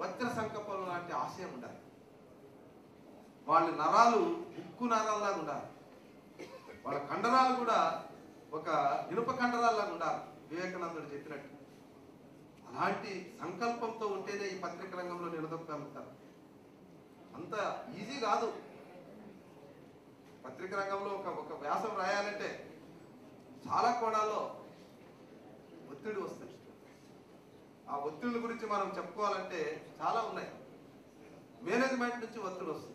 [SPEAKER 6] వజ్ర సంకల్పం లాంటి ఆశయం ఉండాలి. వాళ్ళ నరాలు ఉక్కు నరాల్లాగా ఉండాలి. వాళ్ళ కండరాలు కూడా ఒక ఇనుప కండరాల్లాగా ఉండాలి, వివేకానందుడు చెప్పినట్టు. అలాంటి సంకల్పంతో ఉంటేనే ఈ పత్రిక రంగంలో నిలదొక్కగలుగుతారు. అంత ఈజీ కాదు. పత్రిక రంగంలో ఒక వ్యాసం రాయాలంటే చాలా కోణాల్లో ఒత్తిడి వస్తాయి. ఆ ఒత్తిడి గురించి మనం చెప్పుకోవాలంటే చాలా ఉన్నాయి. మేనేజ్మెంట్ నుంచి ఒత్తిడి వస్తుంది,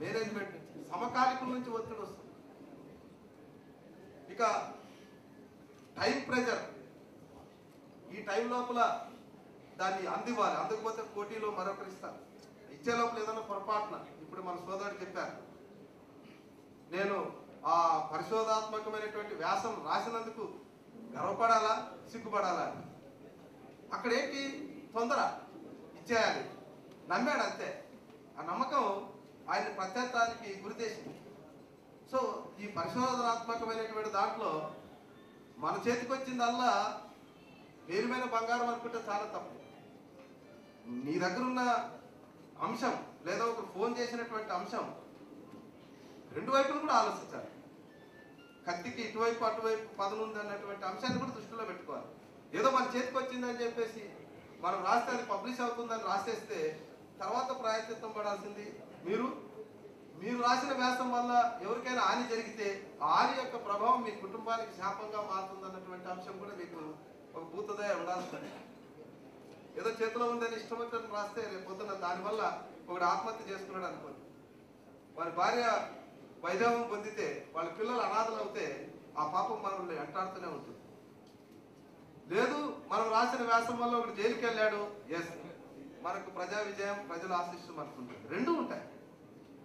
[SPEAKER 6] మేనేజ్మెంట్ నుంచి, సమకాలికుల నుంచి ఒత్తిడి వస్తుంది. ఇక టైం ప్రెజర్, ఈ టైం లోపల దాన్ని అందివ్వాలి, అందకపోతే పోటీలో మరొకరిస్తారు. ఇచ్చే లోపల ఏదైనా పొరపాటున, ఇప్పుడు మన సోదరుడు చెప్పారు, నేను ఆ పరిశోధాత్మకమైనటువంటి వ్యాసం రాసినందుకు గర్వపడాలా సిగ్గుపడాలా? అక్కడ ఏంటి తొందర, ఇచ్చేయాలి, నమ్మాడు అంతే. ఆ నమ్మకం ఆయన ప్రత్యర్థానికి గురిచేసింది. సో ఈ పరిశోధనాత్మకమైనటువంటి దాంట్లో మన చేతికి వచ్చిందల్లా వేరుమైన బంగారం అనుకుంటే చాలా తప్పు. నీ దగ్గర ఉన్న అంశం లేదా ఒక ఫోన్ చేసినటువంటి అంశం రెండు వైపులు కూడా ఆలోచించాలి. కత్తికి ఇటువైపు అటువైపు పదనుంది అన్నటువంటి అంశాన్ని కూడా దృష్టిలో పెట్టుకోవాలి. ఏదో మన చేతికి వచ్చిందని చెప్పేసి మనం రాస్తే అది పబ్లిష్ అవుతుందని రాసేస్తే తర్వాత ప్రాయశ్చిత్తం పడాల్సింది మీరు. మీరు రాసిన వ్యాసం వల్ల ఎవరికైనా హాని జరిగితే ఆ హాని యొక్క ప్రభావం మీ కుటుంబానికి శాపంగా మారుతుంది అన్నటువంటి అంశం కూడా మీకు ఒక భూతదయ ఉండాల్సింది. ఏదో చేతిలో ఉందని ఇష్టం వచ్చినట్టు రాస్తే రేపు పొద్దున దానివల్ల ఒకడు ఆత్మహత్య చేసుకున్నాడు అనుకోండి, వారి భార్య వైభవం పొందితే వాళ్ళ పిల్లలు అనాథలు అవుతే ఆ పాపం మనల్ని వెంటాడుతూనే ఉంటుంది. లేదు మనం రాసిన వ్యాసం వల్ల ఒకటి జైలుకి వెళ్ళాడు, ఎస్ మనకు ప్రజా విజయం, ప్రజల ఆశీస్సు మనకు ఉంటుంది. రెండూ ఉంటాయి.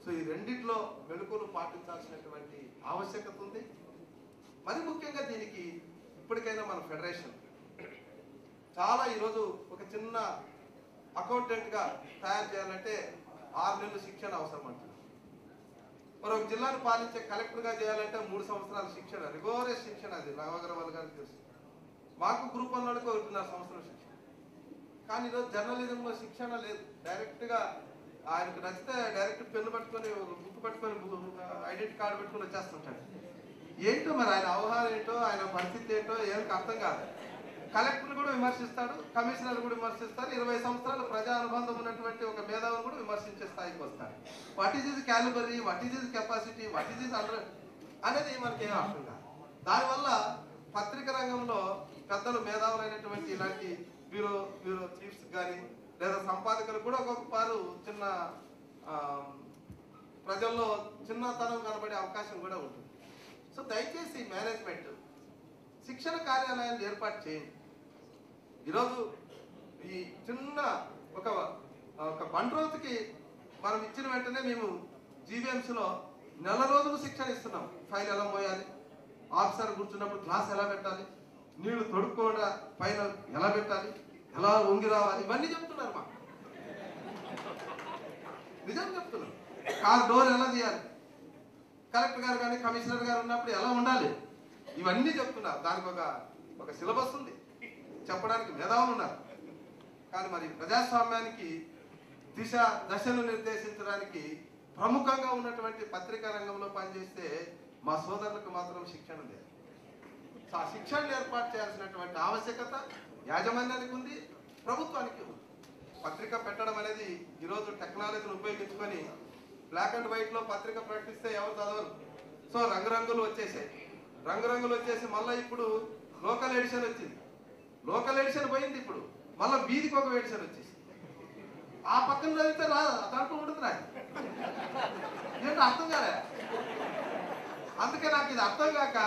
[SPEAKER 6] సో ఈ రెండిట్లో మెళుకువలు పాటించాల్సినటువంటి ఆవశ్యకత ఉంది. మరి ముఖ్యంగా దీనికి ఇప్పటికైనా మన ఫెడరేషన్ చాలా, ఈరోజు ఒక చిన్న అకౌంటెంట్గా తయారు చేయాలంటే 6 నెలలు శిక్షణ అవసరం అంటున్నారు. మరి ఒక జిల్లాను పాలించే కలెక్టర్గా చేయాలంటే 3 సంవత్సరాల శిక్షణ, రిగోరియస్ శిక్షణ. అది రాఘవగరవాల్ గారికి తెలుసు. మాకు గ్రూప్ 1 1.5 సంవత్సరం శిక్షణ. కానీ ఈరోజు జర్నలిజంలో శిక్షణ లేదు. డైరెక్ట్గా ఆయనకు నచ్చితే డైరెక్ట్ పెన్ను పట్టుకొని బుక్ పట్టుకొని ఐడెంటిటీ కార్డు పెట్టుకొని వచ్చేస్తుంటాడు. ఏంటో మరి ఆయన అవగాహన ఏంటో, ఆయన పరిస్థితి ఏంటో ఏమిటి అర్థం కాదు. కలెక్టర్ని కూడా విమర్శిస్తాడు, కమిషనర్ కూడా విమర్శిస్తారు. 20 సంవత్సరాల ప్రజా అనుబంధం ఉన్నటువంటి ఒక మేధావిని కూడా విమర్శించే స్థాయికి వస్తారు. What is his calibre, what is his capacity, what is his under అనేది మనకి ఏం అర్థం కాదు. దానివల్ల పత్రిక రంగంలో పెద్దలు మేధావులైనటువంటి ఇలాంటి బ్యూరో చీఫ్స్ కానీ లేదా సంపాదకులు కూడా ఒక్కొక్కపారు చిన్న ప్రజల్లో చిన్నతనం కనబడే అవకాశం కూడా ఉంటుంది. సో దయచేసి మేనేజ్మెంట్ శిక్షణ కార్యాలయాలు ఏర్పాటు చేయండి. ఈరోజు ఈ చిన్న ఒక బండ్రోతుకి మనం ఇచ్చిన వెంటనే మేము జీవీఎంసీలో 1 నెల రోజులు శిక్షణ ఇస్తున్నాం. ఫైల్ ఎలా మోయాలి, ఆఫీసర్ కూర్చున్నప్పుడు గ్లాస్ ఎలా పెట్టాలి, నీళ్లు తొడుక్కోకుండా పైన ఎలా పెట్టాలి, ఎలా వంగి రావాలి, ఇవన్నీ చెప్తున్నారు మాకు. నిజం చెప్తున్నారు. కార్ డోర్ ఎలా తీయాలి, కలెక్టర్ గారు కానీ కమిషనర్ గారు ఉన్నప్పుడు ఎలా ఉండాలి, ఇవన్నీ చెప్తున్నారు. దానికి ఒక సిలబస్ ఉంది, చెప్పడానికి మేధావులు ఉన్నారు. కానీ మరి ప్రజాస్వామ్యానికి దశను నిర్దేశించడానికి ప్రముఖంగా ఉన్నటువంటి పత్రికా రంగంలో పనిచేస్తే మా సోదరులకు మాత్రం శిక్షణ లేదు. ఆ శిక్షణను ఏర్పాటు చేయాల్సినటువంటి ఆవశ్యకత యాజమాన్యానికి ఉంది, ప్రభుత్వానికి ఉంది. పత్రిక పెట్టడం అనేది ఈరోజు టెక్నాలజీని ఉపయోగించుకొని బ్లాక్ అండ్ వైట్లో పత్రిక ప్రకటిస్తే ఎవరు చదవరు. సో రంగురంగులు వచ్చేసాయి. రంగురంగులు వచ్చేసి మళ్ళీ ఇప్పుడు లోకల్ ఎడిషన్ వచ్చింది. లోకల్ ఎడిషన్ పోయింది, ఇప్పుడు మళ్ళీ వీధికి ఒక ఎడిషన్ వచ్చేసి ఆ పక్కన చదివితే రా దాంట్లో ఉంటుంది రాదు. ఏంటో అర్థం కాలే. అందుకే నాకు ఇది అర్థం కాక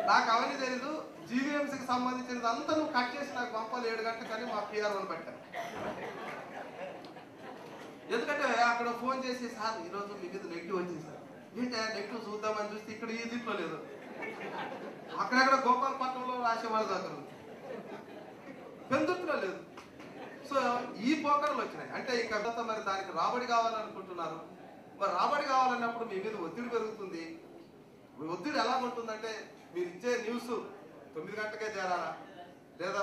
[SPEAKER 6] నాకు అవన్నీ తెలీదు. జీవీఎంసీకి సంబంధించినది అంతా నువ్వు కట్ చేసి నాకు పంపాలి 7 గంటలకు కానీ మా పిఆర్ఓని పెట్టాను. ఎందుకంటే అక్కడ ఫోన్ చేసి సార్ ఈరోజు మీ మీద నెగిటివ్ వచ్చింది సార్. ఏంటంటే నెగిటివ్ చూద్దామని చూస్తే ఇక్కడ ఈ దీంట్లో లేదు, అక్కడక్కడ గోపాలపట్నంలో రాసేవాళ్ళ దగ్గర పెందుట్లో లేదు. సో ఈ పోకడలు వచ్చినాయి. అంటే ఇక మరి దానికి రాబడి కావాలనుకుంటున్నారు. మరి రాబడి కావాలన్నప్పుడు మీ మీద ఒత్తిడి పెరుగుతుంది. ఒత్తిడి ఎలా ఉంటుందంటే మీరు ఇచ్చే న్యూస్ 9 గంటలకే చేరాలా, లేదా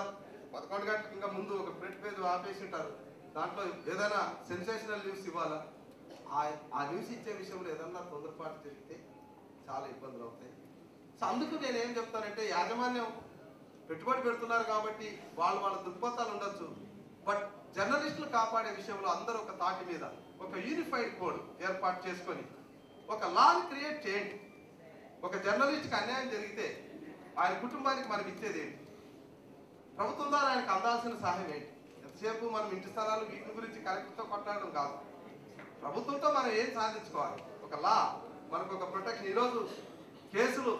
[SPEAKER 6] 11 గంటలకు ఇంకా ముందు ఒక ప్రింట్ పేజ్ ఆపేసి ఉంటారు. దాంట్లో ఏదైనా సెన్సేషనల్ న్యూస్ ఇవ్వాలా, ఆ న్యూస్ ఇచ్చే విషయంలో ఏదన్నా తొందరపాటు జరిగితే చాలా ఇబ్బందులు అవుతాయి. సో అందుకు నేనేం చెప్తానంటే యాజమాన్యం పెట్టుబడి పెడుతున్నారు కాబట్టి వాళ్ళ దృక్పథాలు ఉండొచ్చు. బట్ జర్నలిస్టులు కాపాడే విషయంలో అందరూ ఒక తాటి మీద ఒక యూనిఫైడ్ కోడ్ ఏర్పాటు చేసుకొని ఒక లాని క్రియేట్ చేయండి. ఒక జర్నలిస్ట్కి అన్యాయం జరిగితే ఆయన కుటుంబానికి మనం ఇచ్చేది ఏంటి, ప్రభుత్వం ద్వారా ఆయనకు అందాల్సిన సహాయం ఏంటి? ఎంతసేపు మనం ఇంటి స్థలాలు వీటి గురించి కలెక్టర్తో కొట్లాడడం కాదు, ప్రభుత్వంతో మనం ఏం సాధించుకోవాలి. ఒక లా మనకు ఒక ప్రొటెక్షన్. ఈరోజు కేసులు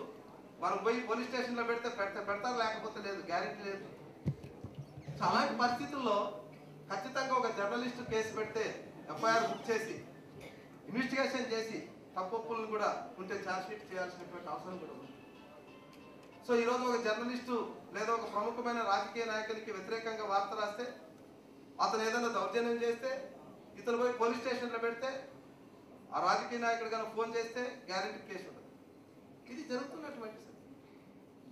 [SPEAKER 6] మనం పోయి పోలీస్ స్టేషన్లో పెడతారు, లేకపోతే లేదు, గ్యారెంటీ లేదు. సో అలాంటి పరిస్థితుల్లో ఖచ్చితంగా ఒక జర్నలిస్టు కేసు పెడితే ఎఫ్ఐఆర్ బుక్ చేసి ఇన్వెస్టిగేషన్ చేసి తప్పులను కూడా ఉంటే ఛార్జ్ షీట్ చేయాల్సినటువంటి అవసరం కూడా ఉంది. సో ఈరోజు ఒక జర్నలిస్టు లేదా ఒక ప్రముఖమైన రాజకీయ నాయకునికి వ్యతిరేకంగా వార్త రాస్తే, అతను ఏదైనా దౌర్జన్యం చేస్తే ఇతను పోయి పోలీస్ స్టేషన్లో పెడితే ఆ రాజకీయ నాయకుడు కనుక ఫోన్ చేస్తే గ్యారెంటీ కేసు ఉంటుంది. ఇది జరుగుతున్నటువంటి సార్.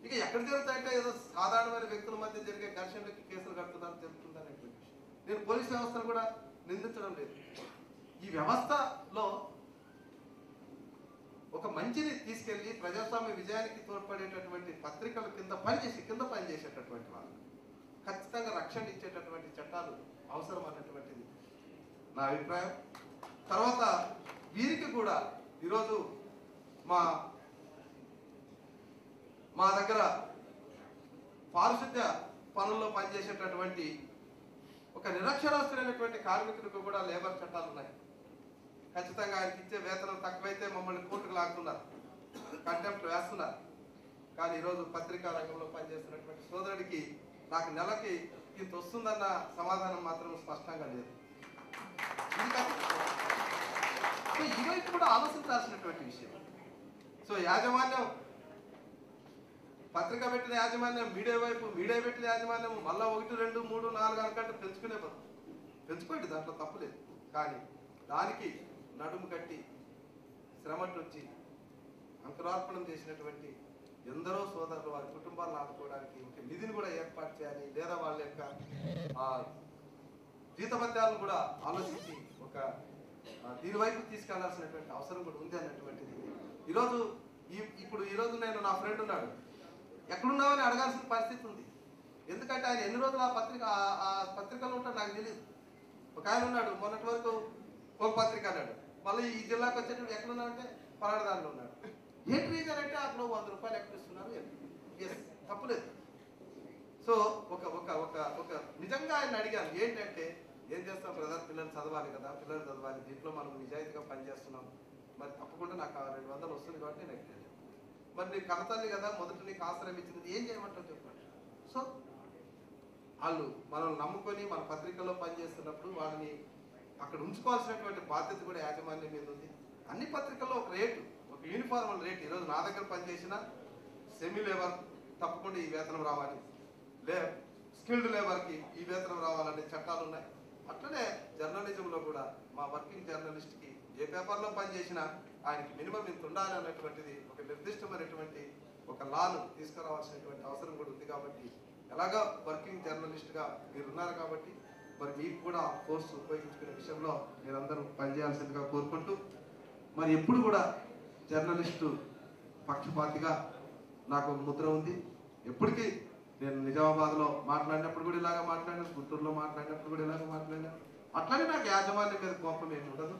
[SPEAKER 6] ఇక ఎక్కడ జరుగుతాయంటే ఏదో సాధారణమైన వ్యక్తుల మధ్య జరిగే ఘర్షణలకి కేసులు కడుతుందని జరుగుతుందనేటువంటి విషయం. నేను పోలీస్ వ్యవస్థను కూడా నిందించడం లేదు. ఈ వ్యవస్థలో ఒక మంచిని తీసుకెళ్లి ప్రజాస్వామ్య విజయానికి తోడ్పడేటటువంటి పత్రికల కింద పనిచేసేటటువంటి వాళ్ళు ఖచ్చితంగా రక్షణ ఇచ్చేటటువంటి చట్టాలు అవసరం అన్నటువంటిది నా అభిప్రాయం. తర్వాత వీరికి కూడా ఈరోజు మా దగ్గర పారిశుద్ధ్య పనుల్లో పనిచేసేటటువంటి ఒక నిరక్షరాస్యులైనటువంటి కార్మికులకు కూడా లేబర్ చట్టాలు ఉన్నాయి. ఖచ్చితంగా ఆయనకి ఇచ్చే వేతనం తక్కువైతే మమ్మల్ని కోర్టుకు లాగుతున్నారు, కంటెంప్ట్ వేస్తున్నారు. కానీ ఈరోజు పత్రికా రంగంలో పనిచేస్తున్నటువంటి సోదరుడికి నాకు నెలకి ఇంత వస్తుందన్న సమాధానం మాత్రం స్పష్టంగా లేదు. ఈ వైపు కూడా ఆలోచించాల్సినటువంటి విషయం. సో యాజమాన్యం, పత్రిక పెట్టిన యాజమాన్యం, మీడియా పెట్టిన యాజమాన్యం మళ్ళీ 1, 2, 3, 4 అనుకంటే పెంచుకోండి, దాంట్లో తప్పులేదు. కానీ దానికి నడుము కట్టి శ్రమటొచ్చి అంకురార్పణం చేసినటువంటి ఎందరో సోదరులు వారి కుటుంబాలను ఆదుకోవడానికి ఒక నిధిని కూడా ఏర్పాటు చేయాలి, లేదా వాళ్ళ యొక్క జీతభత్యాలను కూడా ఆలోచించి ఒక దీని వైపు తీసుకెళ్లాల్సినటువంటి అవసరం కూడా ఉంది అన్నటువంటిది. ఈరోజు నేను నా ఫ్రెండ్ ఉన్నాడు, ఎక్కడున్నామని అడగాల్సిన పరిస్థితి ఉంది. ఎందుకంటే ఆయన ఎన్ని రోజులు ఆ పత్రికలో ఉంటాడు నాకు తెలియదు. ఒక ఆయన ఉన్నాడు, మొన్నటి వరకు ఒక పత్రిక అన్నాడు, మళ్ళీ ఈ జిల్లాకు వచ్చేటప్పుడు ఎక్కడున్నాడంటే పలానా దానిలో ఉన్నాడు. ఏంటి రీజన్ అంటే అక్కడ 100 రూపాయలు ఎక్కడ ఇస్తున్నారు, ఎస్ తప్పులేదు. సో ఒక నిజంగా ఆయన అడిగాను, ఏంటంటే ఏం చేస్తాం బ్రదర్, పిల్లలు చదవాలి కదా, పిల్లలు చదవాలి, దీంట్లో మనం నిజాయితీగా పనిచేస్తున్నాం, మరి తప్పకుండా నాకు 200 వస్తుంది కాబట్టి నేను ఎక్కడ, మరి నీ కనతల్లి కదా మొదట నీకు ఆశ్రయం ఇచ్చింది, ఏం చేయమంటావు చెప్పండి. సో వాళ్ళు మనల్ని నమ్ముకొని మన పత్రికల్లో పనిచేస్తున్నప్పుడు వాళ్ళని అక్కడ ఉంచుకోవాల్సినటువంటి బాధ్యత కూడా యాజమాన్యం మీద ఉంది. అన్ని పత్రికల్లో ఒక రేటు, ఒక యూనిఫార్మల్ రేట్. ఈరోజు నా దగ్గర పనిచేసిన సెమీ లేబర్ తప్పకుండా ఈ వేతనం రావాలి, స్కిల్డ్ లేబర్కి ఈ వేతనం రావాలనే చట్టాలు ఉన్నాయి. అట్లనే జర్నలిజంలో కూడా మా వర్కింగ్ జర్నలిస్ట్కి ఏ పేపర్లో పనిచేసినా ఆయనకి మినిమం ఇంత ఉండాలి అన్నటువంటిది ఒక నిర్దిష్టమైనటువంటి ఒక లాను తీసుకురావాల్సినటువంటి అవసరం కూడా ఉంది. కాబట్టి ఎలాగా వర్కింగ్ జర్నలిస్ట్గా మీరున్నారు కాబట్టి మరి మీకు కూడా కోర్సు ఉపయోగించుకునే విషయంలో మీరందరూ పనిచేయాల్సిందిగా కోరుకుంటూ, మరి ఎప్పుడు కూడా జర్నలిస్టు పక్షపాతిగా నాకు ఒక ముద్ర ఉంది. ఎప్పటికీ నేను నిజామాబాద్లో మాట్లాడినప్పుడు కూడా ఇలాగ మాట్లాడాను, గుంటూరులో మాట్లాడినప్పుడు కూడా ఇలాగ మాట్లాడాను. అట్లానే నాకు యాజమాన్యం మీద కోపం ఏమి ఉండదు.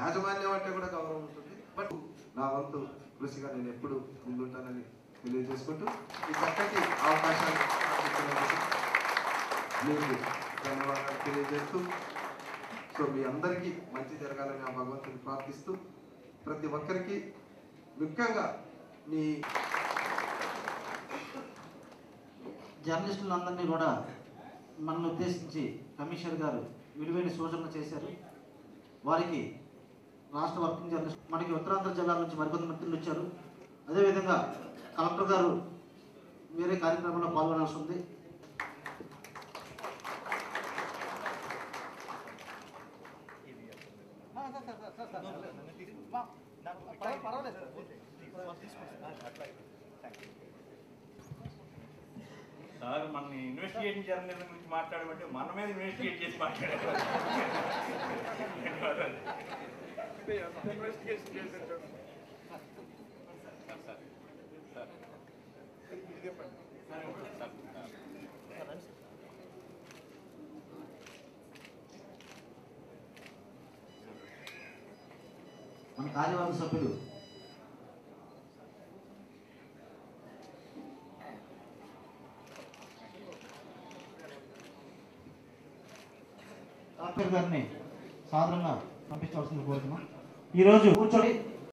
[SPEAKER 6] యాజమాన్యం అంటే కూడా గౌరవం ఉంటుంది. బట్ నా వంతు కృషిగా నేను ఎప్పుడు ముందుంటానని తెలియజేసుకుంటూ ఈ చక్కటి అవకాశాన్ని మీకు ధన్యవాదాలు తెలియజేస్తూ, సో మీ అందరికీ మంచి జరగాలని ఆ భగవంతుని ప్రార్థిస్తూ, ప్రతి ఒక్కరికి ముఖ్యంగా మీ
[SPEAKER 1] జర్నలిస్టులందరినీ కూడా మనల్ని ఉద్దేశించి కమిషనర్ గారు విలువైన సూచనలు చేశారు. వారికి రాష్ట్ర వర్కింగ్ జర్నలిస్ట్, మనకి ఉత్తరాంధ్ర జిల్లాల నుంచి మరికొంత మంత్రులు వచ్చారు. అదేవిధంగా కలెక్టర్ గారు వేరే కార్యక్రమంలో పాల్గొనాల్సి ఉంది.
[SPEAKER 7] సార్ మన ఇన్వెస్టిగేషన్ జర్నలిజం గురించి మాట్లాడమంటే మన మీద ఇన్వెస్టిగేట్ చేసి మాట్లాడారు.
[SPEAKER 1] మన కార్యవర్గ సభ్యులు కలెక్టర్ గారిని సాధారణంగా పంపించవలసింది కోరుతున్నాం. ఈరోజు కూర్చొని